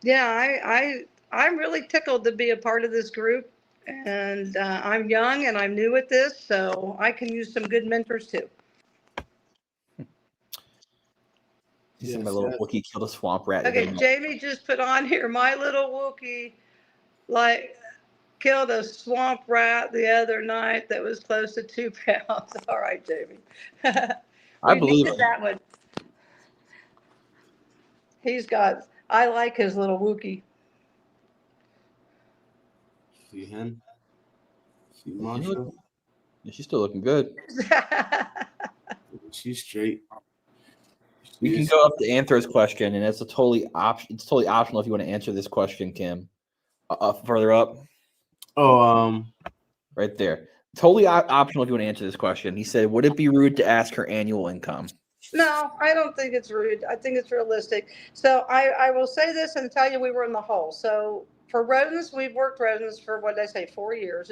yeah, I'm really tickled to be a part of this group. And I'm young and I'm new at this, so I can use some good mentors too. Yes, my little Wookiee killed a swamp rat. Okay, Jamie just put on here, my little Wookiee killed a swamp rat the other night that was close to 2 pounds. All right, Jamie. I believe that one. I like his little Wookiee. See him? See Marshall? Yeah, she's still looking good. She's straight. We can go up to Anthro's question, and it's totally optional if you want to answer this question, Kim. Further up. Right there. Totally optional if you want to answer this question. He said, would it be rude to ask her annual income? No, I don't think it's rude. I think it's realistic. So I will say this and tell you we were in the hole. So for rodents, we've worked rodents for, 4 years.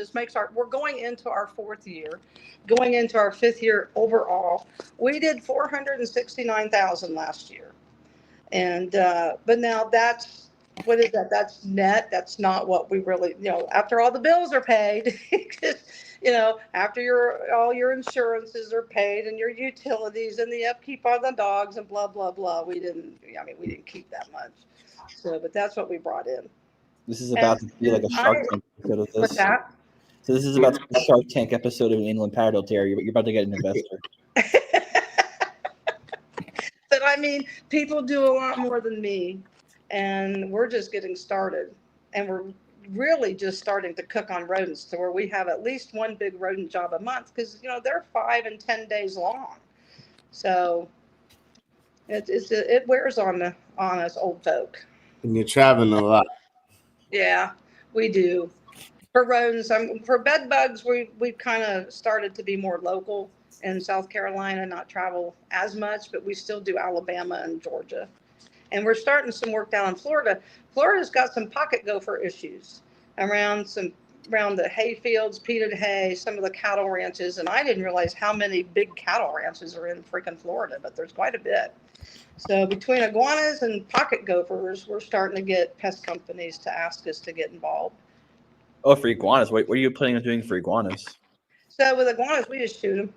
We're going into our 4th year, going into our 5th year overall. We did $469,000 last year. And, but now what is that? That's net. That's not what we really, after all the bills are paid, after all your insurances are paid and your utilities and the upkeep on the dogs and blah, blah, blah. We didn't keep that much. So, but that's what we brought in. This is about to be like a Shark Tank episode of this. What's that? So this is about to be a Shark Tank episode of England Patterdale Terrier, but you're about to get an investor. But I mean, people do a lot more than me, and we're just getting started. And we're really just starting to cook on rodents to where we have at least one big rodent job a month because, they're 5 and 10 days long. So it wears on us old folk. And you're traveling a lot. Yeah, we do. For rodents, for bed bugs, we've kind of started to be more local in South Carolina, not travel as much, but we still do Alabama and Georgia. And we're starting some work down in Florida. Florida's got some pocket gopher issues around the hay fields, peated hay, some of the cattle ranches. And I didn't realize how many big cattle ranches are in freaking Florida, but there's quite a bit. So between iguanas and pocket gophers, we're starting to get pest companies to ask us to get involved. Oh, for iguanas. What are you planning on doing for iguanas? So with iguanas, we just shoot them.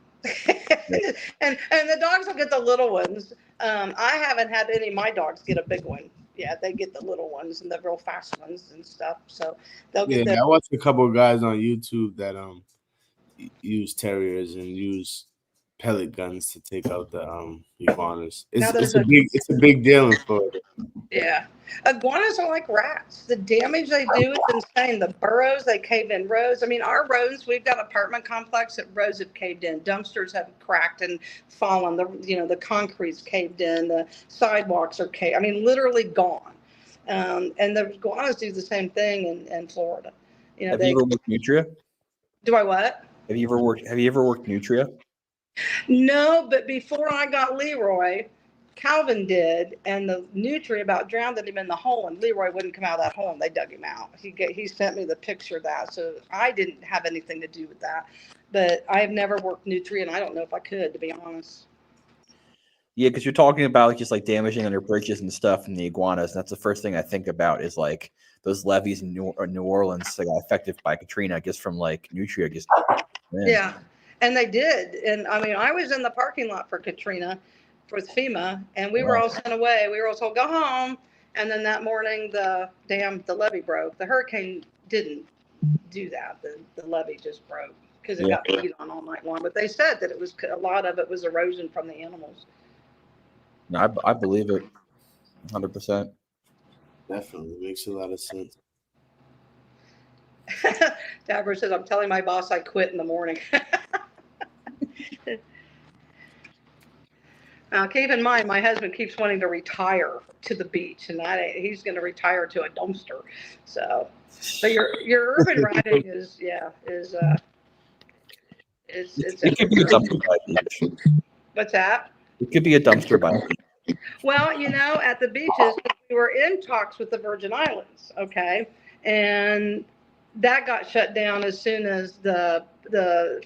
and the dogs will get the little ones. I haven't had any of my dogs get a big one. Yeah, they get the little ones and the real fast ones and stuff. So they'll get I watched a couple of guys on YouTube that use terriers and use pellet guns to take out the iguanas. It's a big deal in Florida. Yeah, iguanas are like rats. The damage they do is insane. The burrows, they cave in roads. I mean, our roads, we've got an apartment complex that roads have caved in. Dumpsters have cracked and fallen. The concrete's caved in. The sidewalks are caved. I mean, literally gone. And the iguanas do the same thing in Florida. Have you ever worked Nutria? Do I what? Have you ever worked Nutria? No, but before I got Leroy, Calvin did, and the Nutria about drowned him in the hole, and Leroy wouldn't come out of that hole, and they dug him out. He sent me the picture of that, so I didn't have anything to do with that. But I've never worked Nutria, and I don't know if I could, to be honest. Yeah, because you're talking about just like damaging under bridges and stuff in the iguanas. And that's the first thing I think about is like those levees in New Orleans that got affected by Katrina, just from like Nutria. Yeah, and they did. And I mean, I was in the parking lot for Katrina with FEMA, and we were all sent away. We were all told, go home. And then that morning, the levee broke. The hurricane didn't do that. The levee just broke because it got beat on all night long. But they said that a lot of it was erosion from the animals. No, I believe it 100%. Definitely makes a lot of sense. Deborah says, I'm telling my boss I quit in the morning. Now, keep in mind, my husband keeps wanting to retire to the beach, and he's going to retire to a dumpster. So, but your urban riding is. It could be a dumpster by the beach. What's that? It could be a dumpster by the beach. Well, at the beaches, we were in talks with the Virgin Islands, okay, and that got shut down as soon as the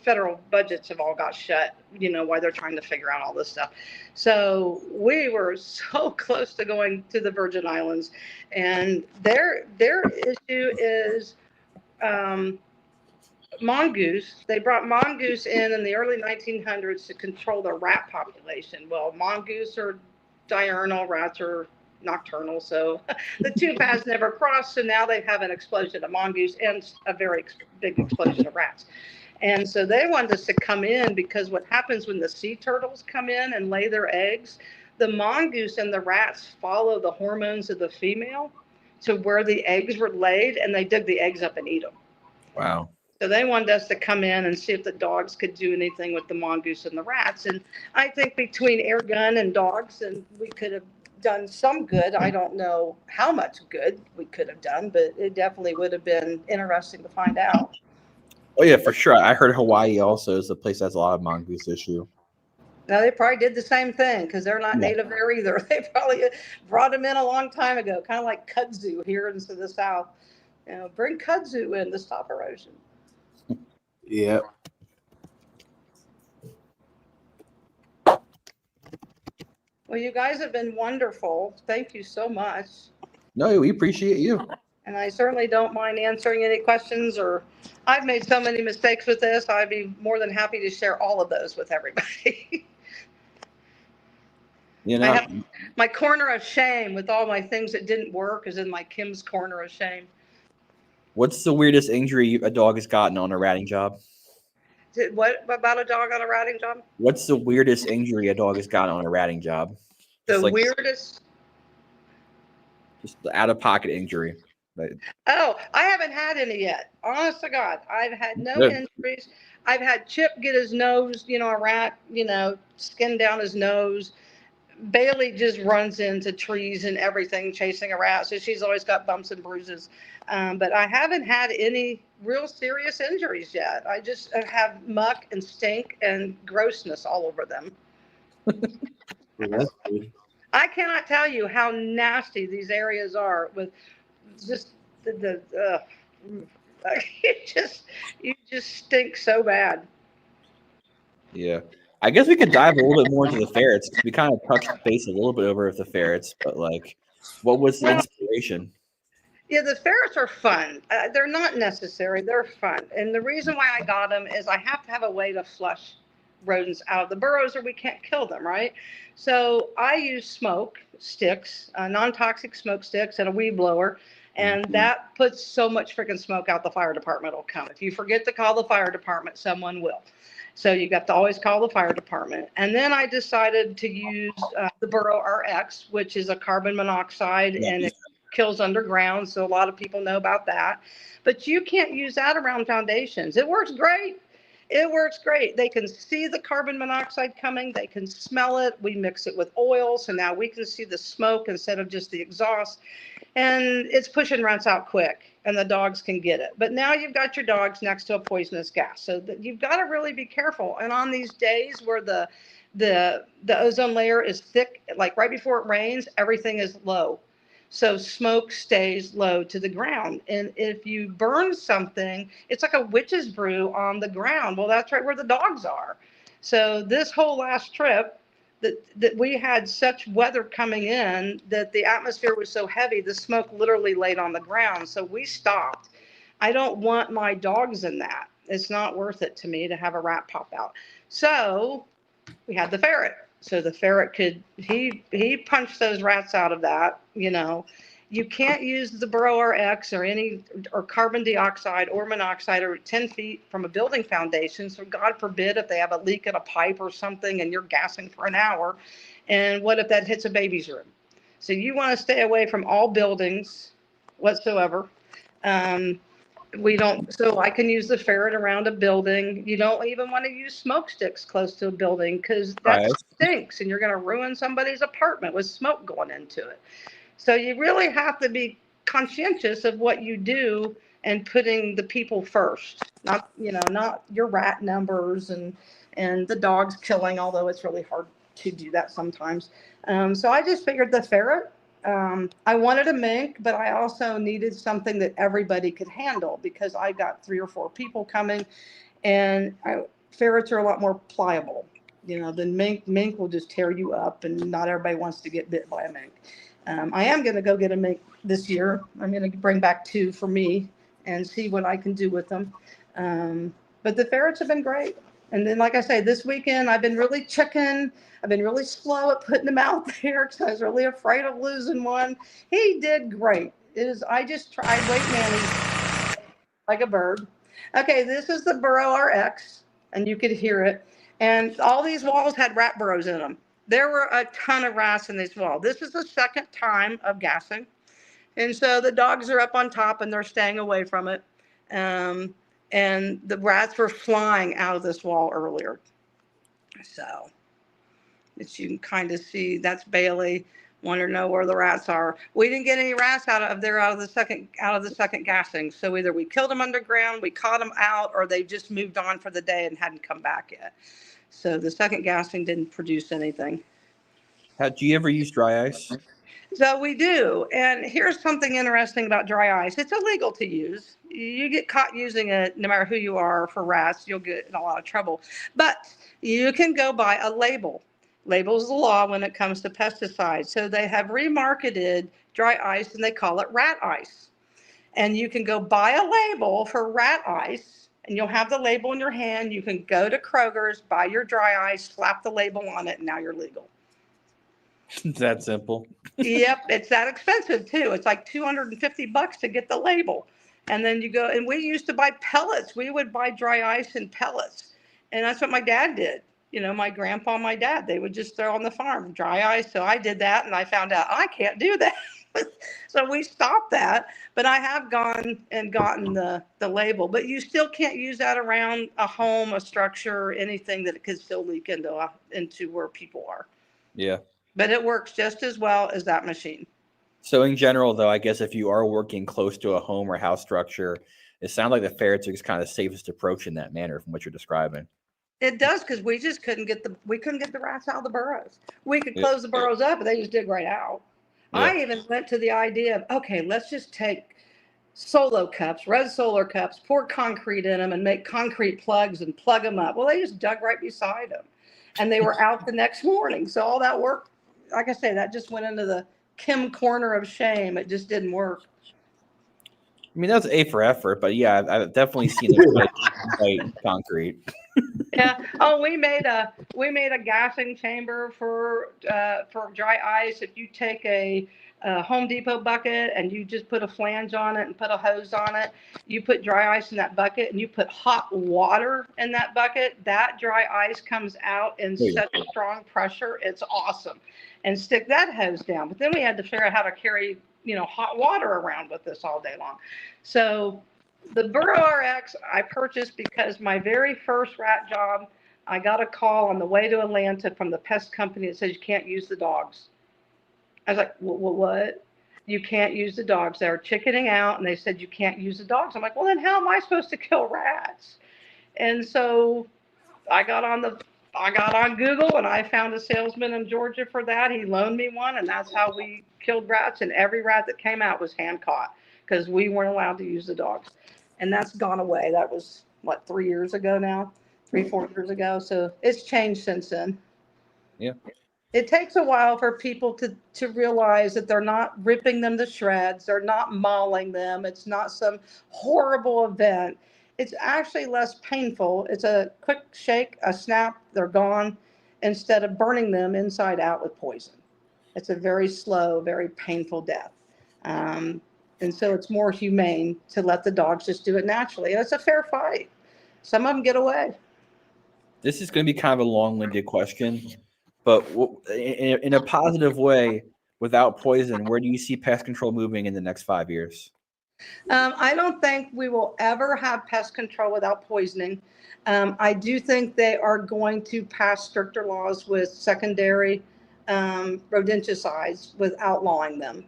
federal budgets have all got shut, while they're trying to figure out all this stuff. So we were so close to going to the Virgin Islands, and their issue is mongoose. They brought mongoose in the early 1900s to control the rat population. Well, mongoose are diurnal, rats are nocturnal, so the two paths never crossed. So now they have an explosion of mongoose and a very big explosion of rats. And so they wanted us to come in because what happens when the sea turtles come in and lay their eggs, the mongoose and the rats follow the hormones of the female to where the eggs were laid, and they dig the eggs up and eat them. Wow. So they wanted us to come in and see if the dogs could do anything with the mongoose and the rats. And I think between air gun and dogs, and we could have done some good. I don't know how much good we could have done, but it definitely would have been interesting to find out. Oh yeah, for sure. I heard Hawaii also is a place that has a lot of mongoose issue. Now they probably did the same thing because they're not native there either. They probably brought them in a long time ago, kind of like kudzu here into the South. Bring kudzu in to stop erosion. Yeah. Well, you guys have been wonderful. Thank you so much. No, we appreciate you. And I certainly don't mind answering any questions, or I've made so many mistakes with this. I'd be more than happy to share all of those with everybody. I have my corner of shame with all my things that didn't work is in my Kim's corner of shame. What's the weirdest injury a dog has gotten on a ratting job? What about a dog on a ratting job? What's the weirdest injury a dog has gotten on a ratting job? The weirdest? Just the out-of-pocket injury. Oh, I haven't had any yet. Honest to God, I've had no injuries. I've had Chip get his nose, a rat, skin down his nose. Bailey just runs into trees and everything chasing a rat, so she's always got bumps and bruises. But I haven't had any real serious injuries yet. I just have muck and stink and grossness all over them. Well, that's good. I cannot tell you how nasty these areas are with just you just stink so bad. Yeah. I guess we could dive a little bit more into the ferrets because we kind of touched base a little bit over with the ferrets, but like, what was the Well, inspiration? yeah, the ferrets are fun. They're not necessary. They're fun. And the reason why I got them is I have to have a way to flush rodents out of the burrows or we can't kill them, right? So I use smoke sticks, non-toxic smoke sticks and a weed blower. And that puts so much freaking smoke out, the fire department will come. If you forget to call the fire department, someone will. So you got to always call the fire department. And then I decided to use the Burrow RX, which is a carbon monoxide and it kills underground. So a lot of people know about that. But you can't use that around foundations. It works great. It works great. They can see the carbon monoxide coming. They can smell it. We mix it with oil. So now we can see the smoke instead of just the exhaust. And it's pushing rats out quick and the dogs can get it. But now you've got your dogs next to a poisonous gas. So you've got to really be careful. And on these days where the ozone layer is thick, like right before it rains, everything is low. So smoke stays low to the ground. And if you burn something, it's like a witch's brew on the ground. Well, that's right where the dogs are. So this whole last trip, that we had such weather coming in that the atmosphere was so heavy, the smoke literally laid on the ground. So we stopped. I don't want my dogs in that. It's not worth it to me to have a rat pop out. So we had the ferret. So the ferret he punched those rats out of that, you know. You can't use the Burrow RX or carbon dioxide or monoxide or 10 feet from a building foundation. So God forbid if they have a leak in a pipe or something and you're gassing for an hour. And what if that hits a baby's room? So you want to stay away from all buildings whatsoever. So I can use the ferret around a building. You don't even want to use smoke sticks close to a building because that stinks and you're going to ruin somebody's apartment with smoke going into it. So you really have to be conscientious of what you do and putting the people first, not your rat numbers and the dogs killing, although it's really hard to do that sometimes. So I just figured the ferret. I wanted a mink, but I also needed something that everybody could handle because I got 3 or 4 people coming, and ferrets are a lot more pliable. Than mink. Mink will just tear you up, and not everybody wants to get bit by a mink. I am going to go get a mink this year. I'm going to bring back 2 for me and see what I can do with them. But the ferrets have been great. And then, like I say, this weekend, I've been really chicken. I've been really slow at putting him out there because I was really afraid of losing one. He did great. I just tried weight managed like a bird. Okay, this is the Burrow RX, and you could hear it. And all these walls had rat burrows in them. There were a ton of rats in this wall. This is the second time of gassing. And so the dogs are up on top and they're staying away from it. And the rats were flying out of this wall earlier. So, as you can kind of see, that's Bailey. Want to know where the rats are. We didn't get any rats out of the second gassing. So either we killed them underground, we caught them out, or they just moved on for the day and hadn't come back yet. So the second gassing didn't produce anything. Do you ever use dry ice? So we do. And here's something interesting about dry ice. It's illegal to use. You get caught using it, no matter who you are, for rats, you'll get in a lot of trouble. But you can go buy a label. Labels the law when it comes to pesticides. So they have remarketed dry ice and they call it rat ice. And you can go buy a label for rat ice and you'll have the label in your hand. You can go to Kroger's, buy your dry ice, slap the label on it, and now you're legal. It's that simple. Yep, it's that expensive too. It's like $250 to get the label. And then you go, and we used to buy pellets. We would buy dry ice and pellets. And that's what my dad did. My grandpa and my dad, they would just throw on the farm dry ice. So I did that and I found out I can't do that. So we stopped that. But I have gone and gotten the label. But you still can't use that around a home, a structure, anything that it could still leak into where people are. Yeah. But it works just as well as that machine. So in general, though, I guess if you are working close to a home or house structure, it sounds like the ferrets are just kind of safest approach in that manner from what you're describing. It does, because we just couldn't get the rats out of the burrows. We could Yeah. close the burrows up, but they just dig right out. Yeah. I even went to the idea of, okay, let's just take solo cups, red solar cups, pour concrete in them and make concrete plugs and plug them up. Well, they just dug right beside them and they were out the next morning. So all that work, like I say, that just went into the Kim corner of shame. It just didn't work. I mean, that's A for effort, but yeah, I've definitely seen it like concrete. Yeah. Oh, we made a gassing chamber for dry ice. If you take a Home Depot bucket and you just put a flange on it and put a hose on it, you put dry ice in that bucket and you put hot water in that bucket, that dry ice comes out in such a strong pressure. It's awesome. And stick that hose down. But then we had to figure out how to carry, hot water around with this all day long. So the Burrow RX I purchased because my very first rat job, I got a call on the way to Atlanta from the pest company that says you can't use the dogs. I was like, what? You can't use the dogs. They were chickening out and they said you can't use the dogs. I'm like, well, then how am I supposed to kill rats? And so I got on Google and I found a salesman in Georgia for that. He loaned me one and that's how we killed rats. And every rat that came out was hand caught because we weren't allowed to use the dogs. And that's gone away. That was, 3 years ago now? 3-4 years ago. So it's changed since then. Yeah. It takes a while for people to realize that they're not ripping them to shreds. They're not mauling them. It's not some horrible event. It's actually less painful. It's a quick shake, a snap, they're gone, instead of burning them inside out with poison. It's a very slow, very painful death. And so it's more humane to let the dogs just do it naturally. And it's a fair fight. Some of them get away. This is going to be kind of a long-winded question, but in a positive way, without poison, where do you see pest control moving in the next 5 years? I don't think we will ever have pest control without poisoning. I do think they are going to pass stricter laws with secondary rodenticides with outlawing them.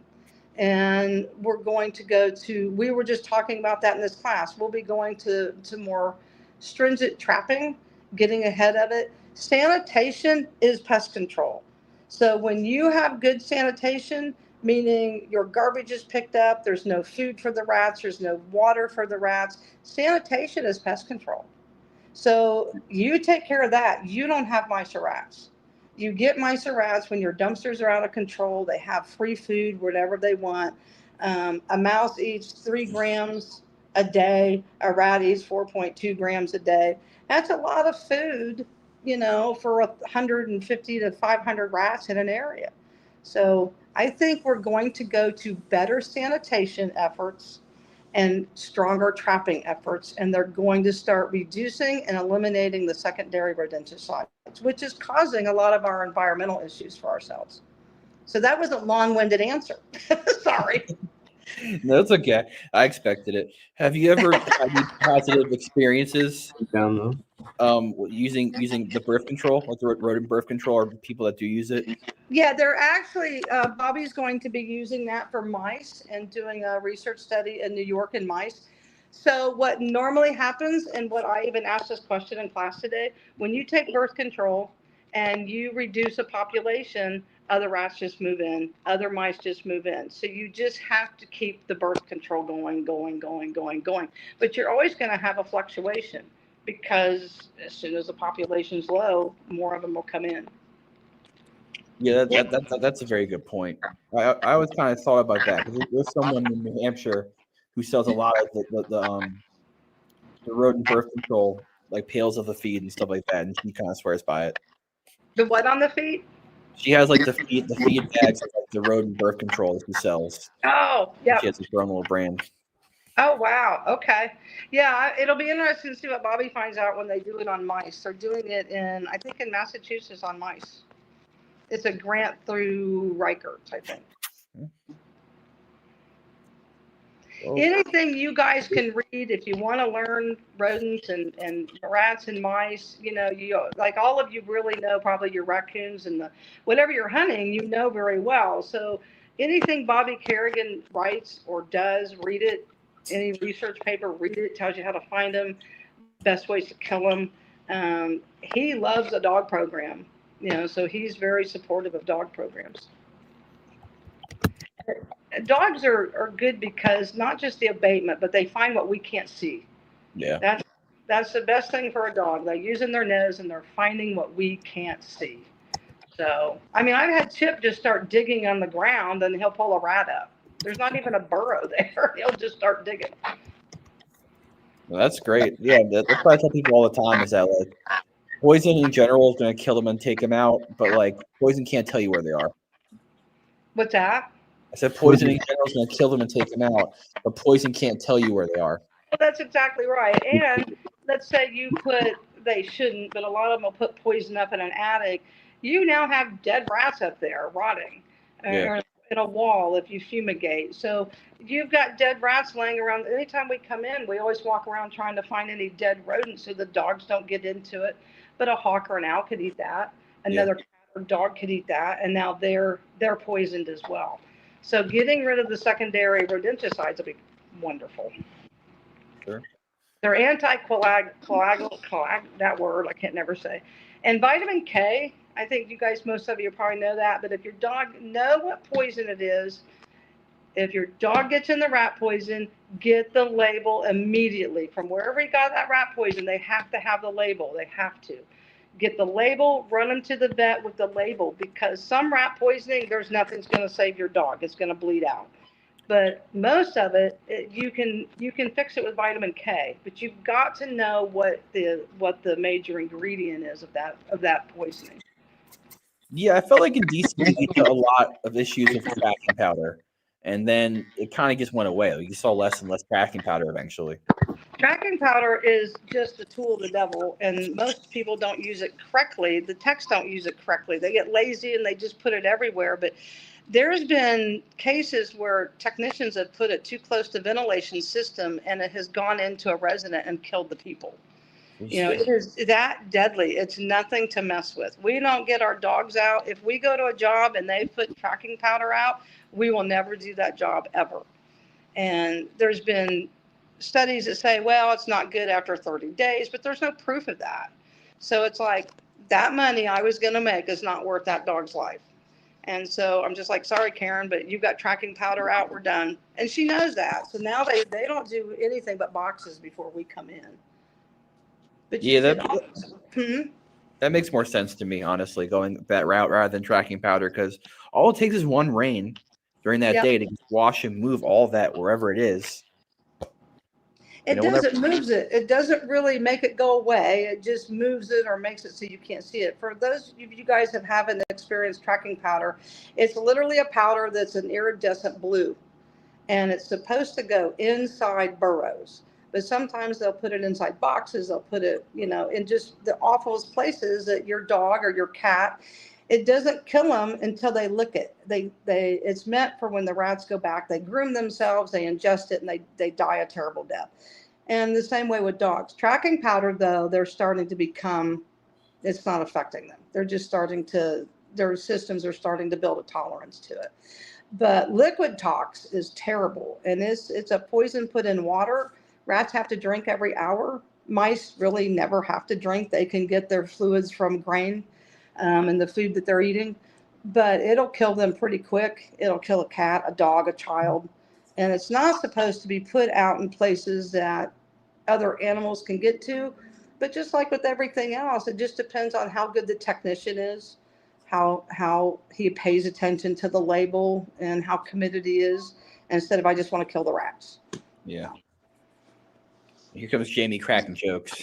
And we're going to we were just talking about that in this class. We'll be going to more stringent trapping, getting ahead of it. Sanitation is pest control. So when you have good sanitation, meaning your garbage is picked up, there's no food for the rats, there's no water for the rats, sanitation is pest control. So you take care of that, you don't have mice or rats. You get mice or rats when your dumpsters are out of control. They have free food, whatever they want. A mouse eats 3 grams a day. A rat eats 4.2 grams a day. That's a lot of food, for 150 to 500 rats in an area. So I think we're going to go to better sanitation efforts and stronger trapping efforts, and they're going to start reducing and eliminating the secondary rodenticides, which is causing a lot of our environmental issues for ourselves. So that was a long-winded answer. Sorry. No, it's okay. I expected it. Have you ever had any positive experiences using the birth control, like the rodent birth control, or people that do use it? Yeah, they're actually, Bobby's going to be using that for mice and doing a research study in New York in mice. So what normally happens, and what I even asked this question in class today, when you take birth control and you reduce a population, other rats just move in, other mice just move in. So you just have to keep the birth control going. But you're always going to have a fluctuation because as soon as the population's low, more of them will come in. Yeah, that's a very good point. I always kind of thought about that because there's someone in New Hampshire who sells a lot of the rodent birth control, like pails of the feed and stuff like that, and she kind of swears by it. The what on the feet? She has like the feed bags of like the rodent birth control that she sells. Oh, yeah. She has her own little brand. Oh, wow. Okay. Yeah, it'll be interesting to see what Bobby finds out when they do it on mice. They're doing it I think in Massachusetts on mice. It's a grant through Rikers, I think. Oh. Anything you guys can read if you want to learn rodents and rats and mice, like all of you really know probably your raccoons and whatever you're hunting, very well. So anything Bobby Kerrigan writes or does, read it. Any research paper, read it. Tells you how to find them, best ways to kill them. He loves a dog program, so he's very supportive of dog programs. Dogs are good because not just the abatement, but they find what we can't see. Yeah. That's the best thing for a dog. They're using their nose and they're finding what we can't see. So, I mean, I've had Chip just start digging on the ground and he'll pull a rat up. There's not even a burrow there. He'll just start digging. Well, that's great. Yeah, that's what I tell people all the time is that, like, poison in general is going to kill them and take them out, but, like, poison can't tell you where they are. What's that? I said poison in general is going to kill them and take them out, but poison can't tell you where they are. Well, that's exactly right. And let's say they shouldn't, but a lot of them will put poison up in an attic. You now have dead rats up there rotting or in a wall if you fumigate. So you've got dead rats laying around. Anytime we come in, we always walk around trying to find any dead rodents so the dogs don't get into it. But a hawk or an owl could eat that. Another cat or dog could eat that. And now they're poisoned as well. So getting rid of the secondary rodenticides will be wonderful. Sure. They're anti-coagulant, that word I can't never say. And vitamin K, I think most of you probably know that, but if your dog know what poison it is, if your dog gets in the rat poison, get the label immediately. From wherever he got that rat poison, they have to have the label. They have to. Get the label, run them to the vet with the label, because some rat poisoning, there's nothing's going to save your dog. It's going to bleed out. But most of it, you can fix it with vitamin K. But you've got to know what the major ingredient is of that poisoning. Yeah, I felt like in DC we had a lot of issues with tracking powder, and then it kind of just went away. Like, you saw less and less tracking powder eventually. Tracking powder is just a tool of the devil, and most people don't use it correctly. The techs don't use it correctly. They get lazy and they just put it everywhere. But there's been cases where technicians have put it too close to ventilation system and it has gone into a resident and killed the people. It is that deadly. It's nothing to mess with. We don't get our dogs out. If we go to a job and they put tracking powder out, we will never do that job ever. And there's been studies that say, well, it's not good after 30 days, but there's no proof of that. So it's like, that money I was going to make is not worth that dog's life. And so I'm just like, sorry, Karen, but you've got tracking powder out. We're done. And she knows that. So now they don't do anything but boxes before we come in. But yeah, that makes more sense to me, honestly, going that route rather than tracking powder, because all it takes is one rain during that day to wash and move all that wherever it is. It moves it. It doesn't really make it go away. It just moves it or makes it so you can't see it. For those of you guys that haven't experienced tracking powder, it's literally a powder that's an iridescent blue, and it's supposed to go inside burrows. But sometimes they'll put it inside boxes. They'll put it, in just the awfulest places that your dog or your cat. It doesn't kill them until they lick it. It's meant for when the rats go back. They groom themselves, they ingest it, and they die a terrible death. And the same way with dogs. Tracking powder, though, they're starting to become, it's not affecting them. They're just their systems are starting to build a tolerance to it. But liquid tox is terrible. And it's a poison put in water. Rats have to drink every hour. Mice really never have to drink. They can get their fluids from grain and the food that they're eating. But it'll kill them pretty quick. It'll kill a cat, a dog, a child. And it's not supposed to be put out in places that other animals can get to. But just like with everything else, it just depends on how good the technician is, how he pays attention to the label, and how committed he is, instead of I just want to kill the rats. Yeah. Here comes Jamie cracking jokes.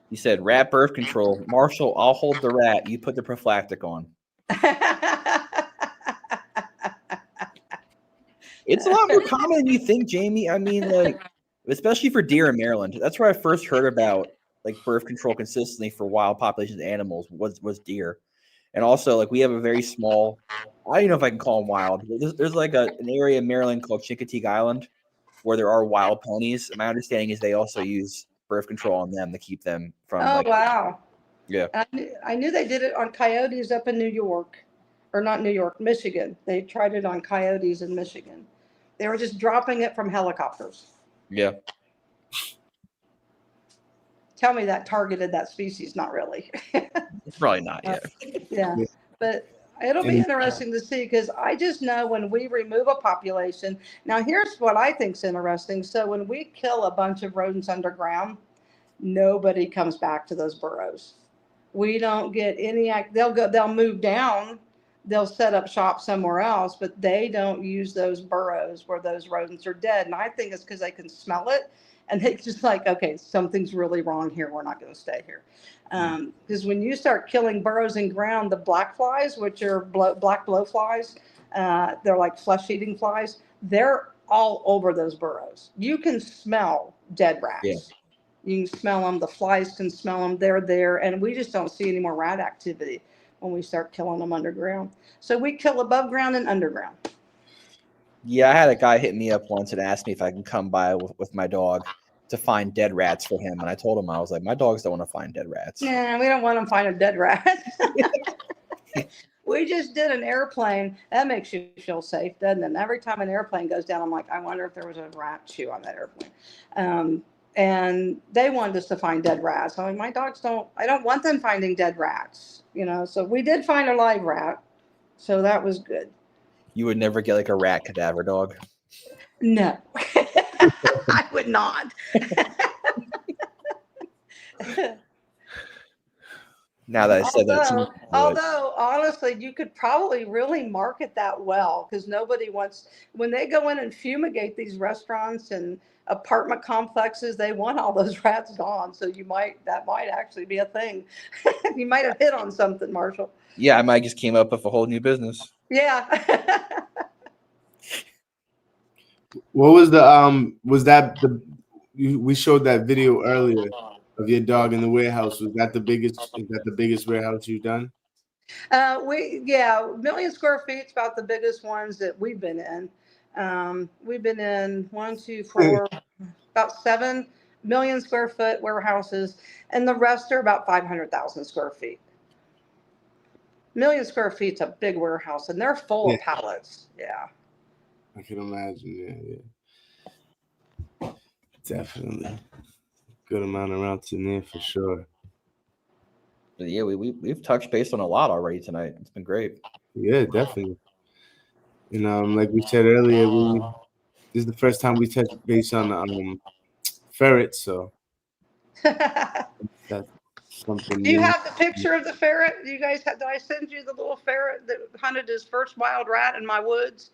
He said, rat birth control. Marshall, I'll hold the rat. You put the prophylactic on. It's a lot more common than you think, Jamie. I mean, like, especially for deer in Maryland. That's where I first heard about, like, birth control consistently for wild populations of animals was deer. And also, like, we have a very small, I don't know if I can call them wild. There's like an area in Maryland called Chincoteague Island where there are wild ponies. My understanding is they also use birth control on them to keep them from. Oh, wow. Yeah. I knew they did it on coyotes up in New York, or not New York, Michigan. They tried it on coyotes in Michigan. They were just dropping it from helicopters. Yeah. tell me that targeted that species. Not really. Probably not yet. Yeah, but it'll be interesting to see because I just know when we remove a population. Now, here's what I think's interesting. So when we kill a bunch of rodents underground, nobody comes back to those burrows. We don't get any. They'll move down. They'll set up shop somewhere else, but they don't use those burrows where those rodents are dead. And I think it's because they can smell it, and they just like, okay, something's really wrong here. We're not going to stay here. Because when you start killing burrows in ground, the black flies, which are black blowflies, they're like flesh-eating flies. They're all over those burrows. You can smell dead rats. Yeah. You can smell them. The flies can smell them. They're there, and we just don't see any more rat activity when we start killing them underground. So we kill above ground and underground. Yeah, I had a guy hit me up once and asked me if I can come by with my dog to find dead rats for him. And I told him, I was like, my dogs don't want to find dead rats. Yeah, we don't want them finding dead rats. We just did an airplane. That makes you feel safe, doesn't it? And every time an airplane goes down, I'm like, I wonder if there was a rat chew on that airplane. And they wanted us to find dead rats. I'm like, my dogs I don't want them finding dead rats, you know? So we did find a live rat. So that was good. You would never get like a rat cadaver dog? No, I would not. Now that I said that, although honestly, you could probably really market that well because nobody wants, when they go in and fumigate these restaurants and apartment complexes, they want all those rats gone. So that might actually be a thing. You might have hit on something, Marshall. Yeah, I might just came up with a whole new business. Yeah. What was we showed that video earlier of your dog in the warehouse. Is that the biggest warehouse you've done? Million square feet is about the biggest ones that we've been in. We've been in 1, 2, 4, about 7 million square foot warehouses, and the rest are about 500,000 square feet. Million square feet's a big warehouse, and they're full of pallets. Yeah. I can imagine. Yeah. Definitely. Good amount of routes in there for sure. But yeah, we've touched base on a lot already tonight. It's been great. Yeah, definitely. And like we said earlier, this is the first time we touched base on Ferret, so that's something. Do you have the picture of the ferret? Did I send you the little ferret that hunted his first wild rat in my woods?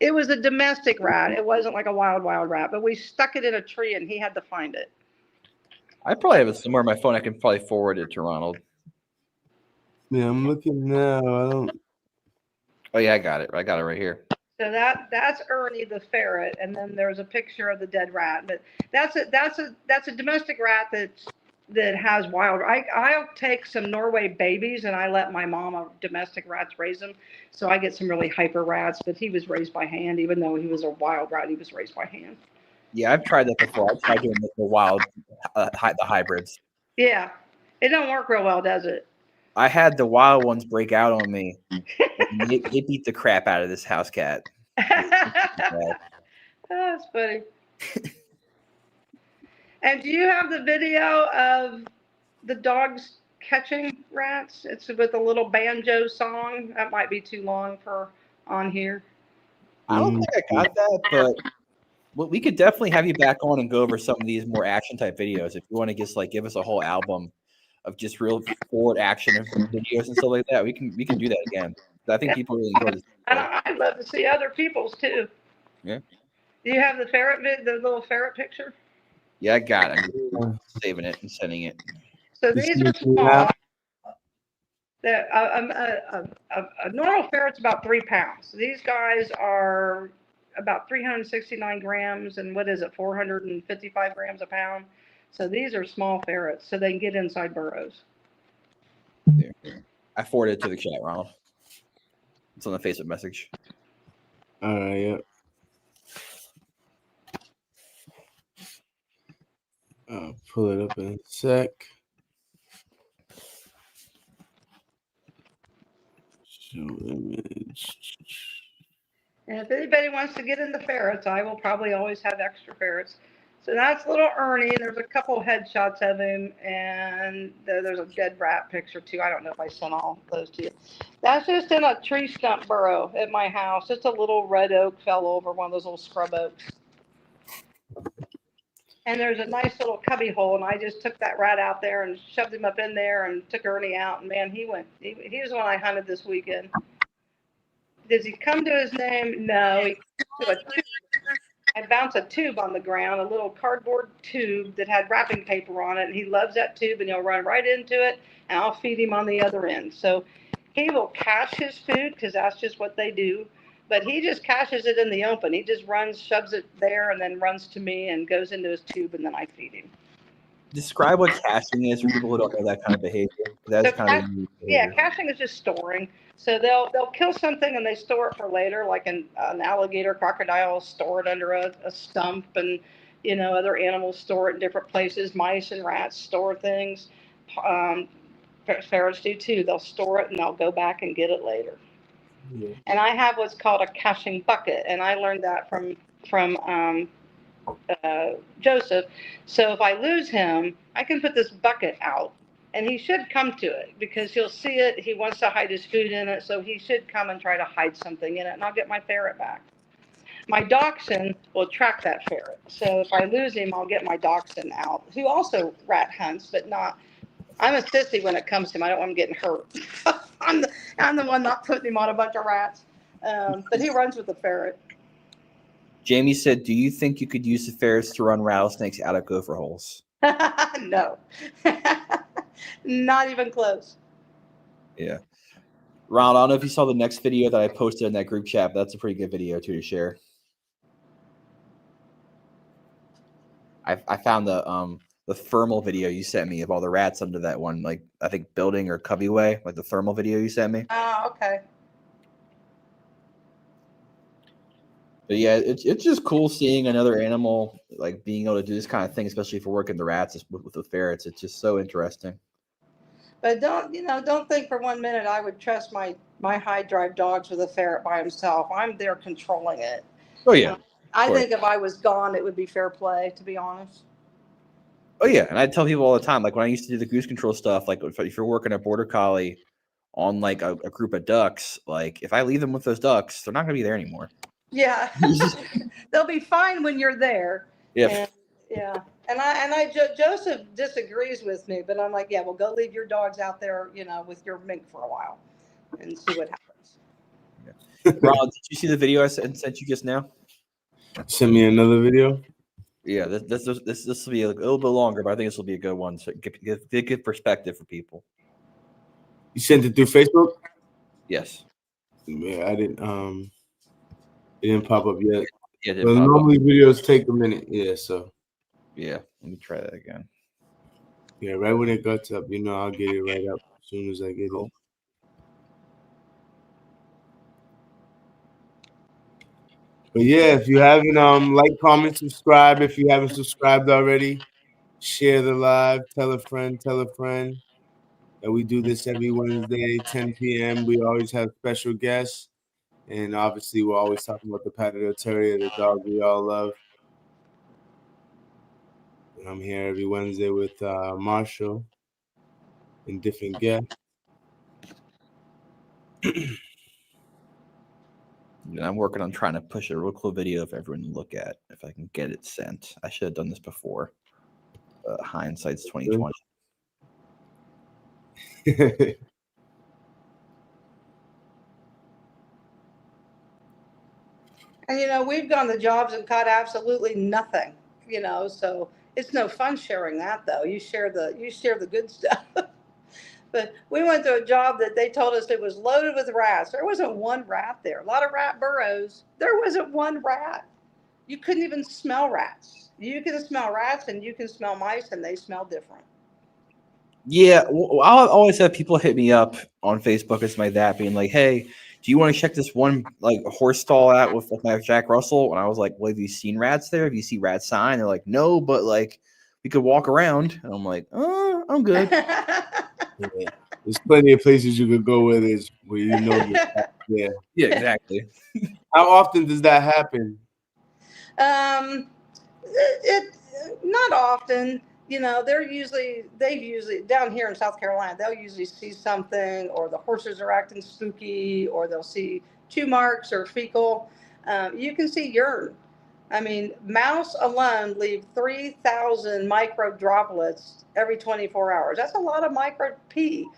It was a domestic rat. It wasn't like a wild rat, but we stuck it in a tree and he had to find it. I probably have it somewhere on my phone. I can probably forward it to Ronald. Yeah, I'm looking now. I don't. Oh yeah, I got it. I got it right here. So that's Ernie the ferret, and then there's a picture of the dead rat. But that's a domestic rat that has wild. I'll take some Norway babies and I let my mom of domestic rats raise them. So I get some really hyper rats. But he was raised by hand, even though he was a wild rat. He was raised by hand. Yeah, I've tried that before. I tried doing the wild, the hybrids. Yeah, it don't work real well, does it? I had the wild ones break out on me. They beat the crap out of this house cat. That's funny. And do you have the video of the dogs catching rats? It's with a little banjo song. That might be too long for on here. I don't think I got that, but we could definitely have you back on and go over some of these more action type videos. If you want to just like give us a whole album of just real forward action videos and stuff like that, we can do that again. I think people really enjoy this. I'd love to see other people's too. Yeah. Do you have the little ferret picture? Yeah, I got it. I'm saving it and sending it. So these are small. A normal ferret's about 3 pounds. These guys are about 369 grams, and 455 grams a pound. So these are small ferrets, so they can get inside burrows. There. I forwarded it to the chat, Ronald. It's on the Facebook message. Yeah. I'll pull it up in a sec. Show image. And if anybody wants to get into ferrets, I will probably always have extra ferrets. So that's little Ernie. There's a couple headshots of him, and there's a dead rat picture too. I don't know if I sent all those to you. That's just in a tree stump burrow at my house. It's a little red oak fell over, one of those little scrub oaks. And there's a nice little cubby hole, and I just took that rat out there and shoved him up in there and took Ernie out. And man, he was the one I hunted this weekend. Does he come to his name? No. He came to a tube. I bounced a tube on the ground, a little cardboard tube that had wrapping paper on it, and he loves that tube, and he'll run right into it, and I'll feed him on the other end. So he will cache his food because that's just what they do, but he just caches it in the open. He just runs, shoves it there, and then runs to me and goes into his tube, and then I feed him. Describe what caching is for people who don't have that kind of behavior. That's kind of unique behavior. Yeah, caching is just storing. So they'll kill something and they store it for later, like an alligator, crocodile will store it under a stump, and other animals store it in different places. Mice and rats store things. Ferrets do too. They'll store it and they'll go back and get it later. Yeah. And I have what's called a caching bucket, and I learned that from Joseph. So if I lose him, I can put this bucket out, and he should come to it because he'll see it. He wants to hide his food in it, so he should come and try to hide something in it, and I'll get my ferret back. My dachshund will track that ferret. So if I lose him, I'll get my dachshund out, who also rat hunts, but not. I'm a sissy when it comes to him. I don't want him getting hurt. I'm the one not putting him on a bunch of rats. But he runs with the ferret. Jamie said, do you think you could use the ferrets to run rattlesnakes out of gopher holes? No. Not even close. Yeah. Ronald, I don't know if you saw the next video that I posted in that group chat, but that's a pretty good video too to share. I found the thermal video you sent me of all the rats under that one, like I think building or cubby way, like the thermal video you sent me. Oh, okay. But yeah, it's just cool seeing another animal like being able to do this kind of thing, especially for working the rats with the ferrets. It's just so interesting. But don't think for 1 minute I would trust my high drive dogs with a ferret by himself. I'm there controlling it. Oh yeah. I think if I was gone, it would be fair play, to be honest. Oh yeah, and I tell people all the time, like when I used to do the goose control stuff, like if you're working a border collie on like a group of ducks, like if I leave them with those ducks, they're not going to be there anymore. Yeah, they'll be fine when you're there. Yeah. And Joseph disagrees with me, but I'm like, yeah, well, go leave your dogs out there, with your mink for a while, and see what happens. Yeah. Ron, did you see the video I sent you just now? Send me another video. Yeah, this will be a little bit longer, but I think this will be a good one. So get good perspective for people. You sent it through Facebook? Yes. Yeah, I didn't. It didn't pop up yet. Yeah, well, normally videos take a minute. Yeah, so. Yeah, let me try that again. Yeah, right when it guts up, I'll get it right up as soon as I get it. But yeah, if you haven't like, comment, subscribe. If you haven't subscribed already, share the live, tell a friend. And we do this every Wednesday, 10 p.m. We always have special guests. And obviously, we're always talking about the Patterdale Terrier, the dog we all love. And I'm here every Wednesday with Marshall and different guests. And I'm working on trying to push a real cool video for everyone to look at if I can get it sent. I should have done this before. Hindsight's 2020. And we've gone to jobs and caught absolutely nothing. So it's no fun sharing that though. You share the good stuff. But we went to a job that they told us it was loaded with rats. There wasn't one rat there. A lot of rat burrows. There wasn't one rat. You couldn't even smell rats. You can smell rats and you can smell mice, and they smell different. Yeah, well, I'll always have people hit me up on Facebook as my that being like, hey, do you want to check this one like horse stall out with my Jack Russell? And I was like, well, have you seen rats there? Have you seen rat sign? They're like, no, but like we could walk around. And I'm like, oh, I'm good. Yeah. There's plenty of places you could go where yeah. Yeah, exactly. How often does that happen? It not often. You know, they've usually down here in South Carolina, they'll usually see something, or the horses are acting spooky, or they'll see chew marks or fecal. You can see urine. I mean, mouse alone leave 3,000 micro droplets every 24 hours. That's a lot of micro pee.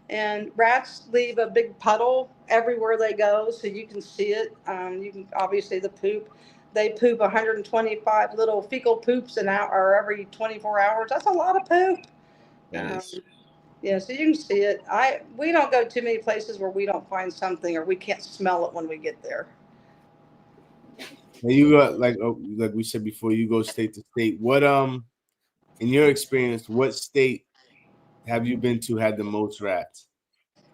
And rats leave a big puddle everywhere they go, so you can see it. You can obviously the poop. They poop 125 little fecal poops an hour or every 24 hours. That's a lot of poop. It is. Yeah, so you can see it. We don't go too many places where we don't find something or we can't smell it when we get there. And you got like we said before, you go state to state. What in your experience, what state have you been to had the most rats?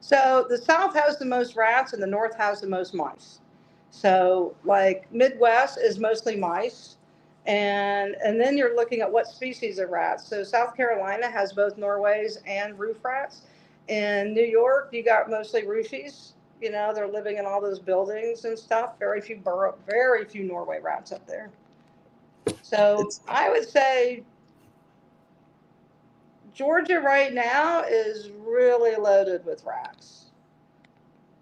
So the South has the most rats and the North has the most mice. So like Midwest is mostly mice. And then you're looking at what species of rats. So South Carolina has both Norways and roof rats. In New York, you got mostly roofies. You know, they're living in all those buildings and stuff. Very few Norway rats up there. So I would say Georgia right now is really loaded with rats.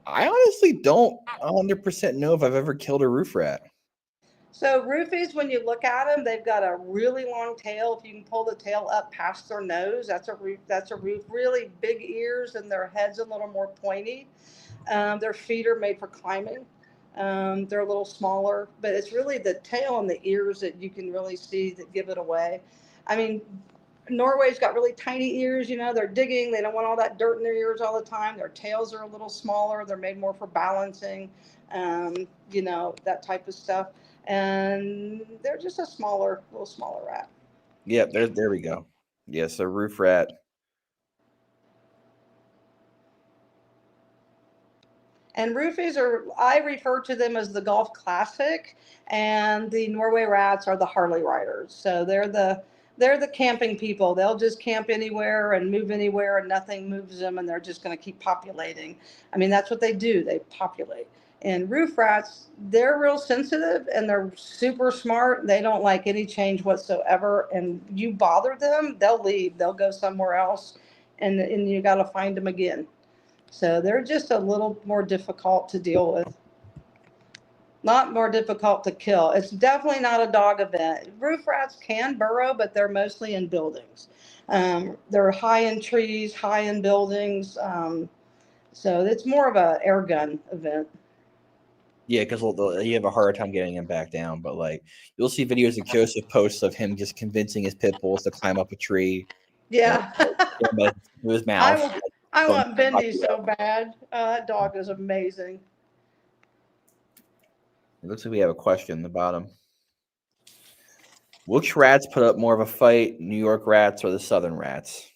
I honestly don't 100% know if I've ever killed a roof rat. So roofies, when you look at them, they've got a really long tail. If you can pull the tail up past their nose, that's a roof. Really big ears, and their head's a little more pointy. Their feet are made for climbing. They're a little smaller, but it's really the tail and the ears that you can really see that give it away. I mean, Norway's got really tiny ears. You know, they're digging. They don't want all that dirt in their ears all the time. Their tails are a little smaller. They're made more for balancing. You know, that type of stuff. And they're just a little smaller rat. Yeah, there we go. Yes, a roof rat. And roofies I refer to them as the golf classic, and the Norway rats are the Harley riders. So they're the camping people. They'll just camp anywhere and move anywhere, and nothing moves them, and they're just going to keep populating. I mean, that's what they do. They populate. And roof rats, they're real sensitive and they're super smart. They don't like any change whatsoever. And you bother them, they'll leave. They'll go somewhere else, and you got to find them again. So they're just a little more difficult to deal with. Not more difficult to kill. It's definitely not a dog event. Roof rats can burrow, but they're mostly in buildings. They're high in trees, high in buildings. So it's more of an air gun event. Yeah, because you have a hard time getting him back down. But like, you'll see videos of Joseph posts of him just convincing his pit bulls to climb up a tree. Yeah. To his mouth. I want Bendy so bad. That dog is amazing. It looks like we have a question in the bottom. Which rats put up more of a fight, New York rats or the Southern rats?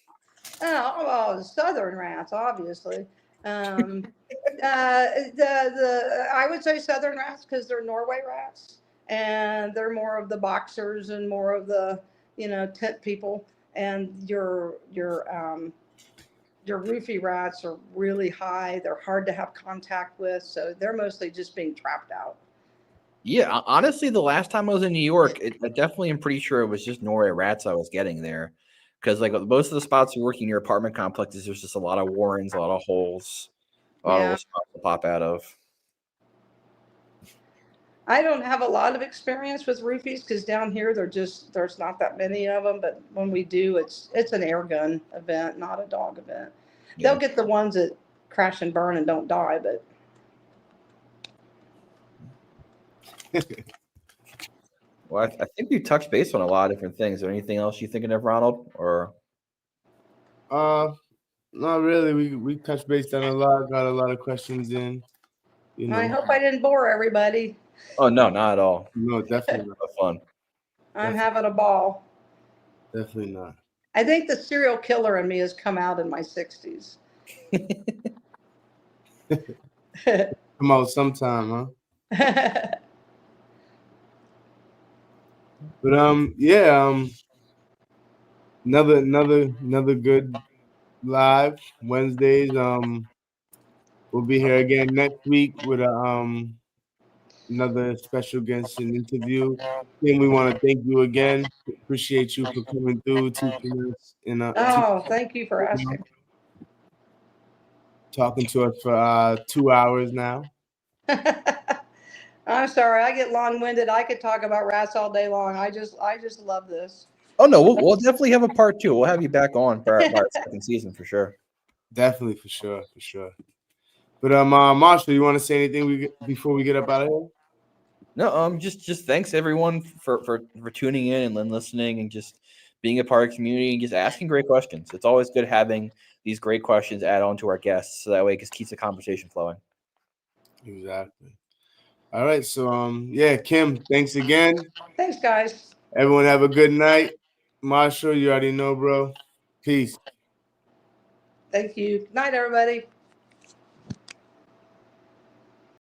Oh, the Southern rats, obviously. I would say Southern rats because they're Norway rats, and they're more of the boxers and more of the tent people. And your roofie rats are really high. They're hard to have contact with, so they're mostly just being trapped out. Yeah, honestly, the last time I was in New York, I definitely am pretty sure it was just Norway rats I was getting there. Because like most of the spots you're working near apartment complexes, there's just a lot of warrens, a lot of holes, a lot of spots to pop out of. I don't have a lot of experience with roofies because down here there's not that many of them. But when we do, it's an air gun event, not a dog event. Yeah. They'll get the ones that crash and burn and don't die, but. Well, I think we've touched base on a lot of different things. Is there anything else you thinking of, Ronald? Or not really. We touched base on a lot, got a lot of questions in. I hope I didn't bore everybody. Oh no, not at all. No, definitely not fun. I'm having a ball. Definitely not. I think the serial killer in me has come out in my 60s. Come out sometime, huh? But another good live Wednesdays. We'll be here again next week with another special guest and interview. Kim, we want to thank you again. Appreciate you for coming through, teaching us and Oh, thank you for asking. talking to us for 2 hours now. I'm sorry, I get long-winded. I could talk about rats all day long. I just love this. Oh no, we'll definitely have a part 2. We'll have you back on for our second season for sure. Definitely, for sure. But Marshall, you want to say anything before we get up out of here? No, just thanks everyone for tuning in and listening and just being a part of the community and just asking great questions. It's always good having these great questions add on to our guests, so that way it just keeps the conversation flowing. Exactly. All right, so yeah, Kim, thanks again. Thanks, guys. Everyone have a good night. Marshall, you already know, bro. Peace. Thank you. Good night, everybody.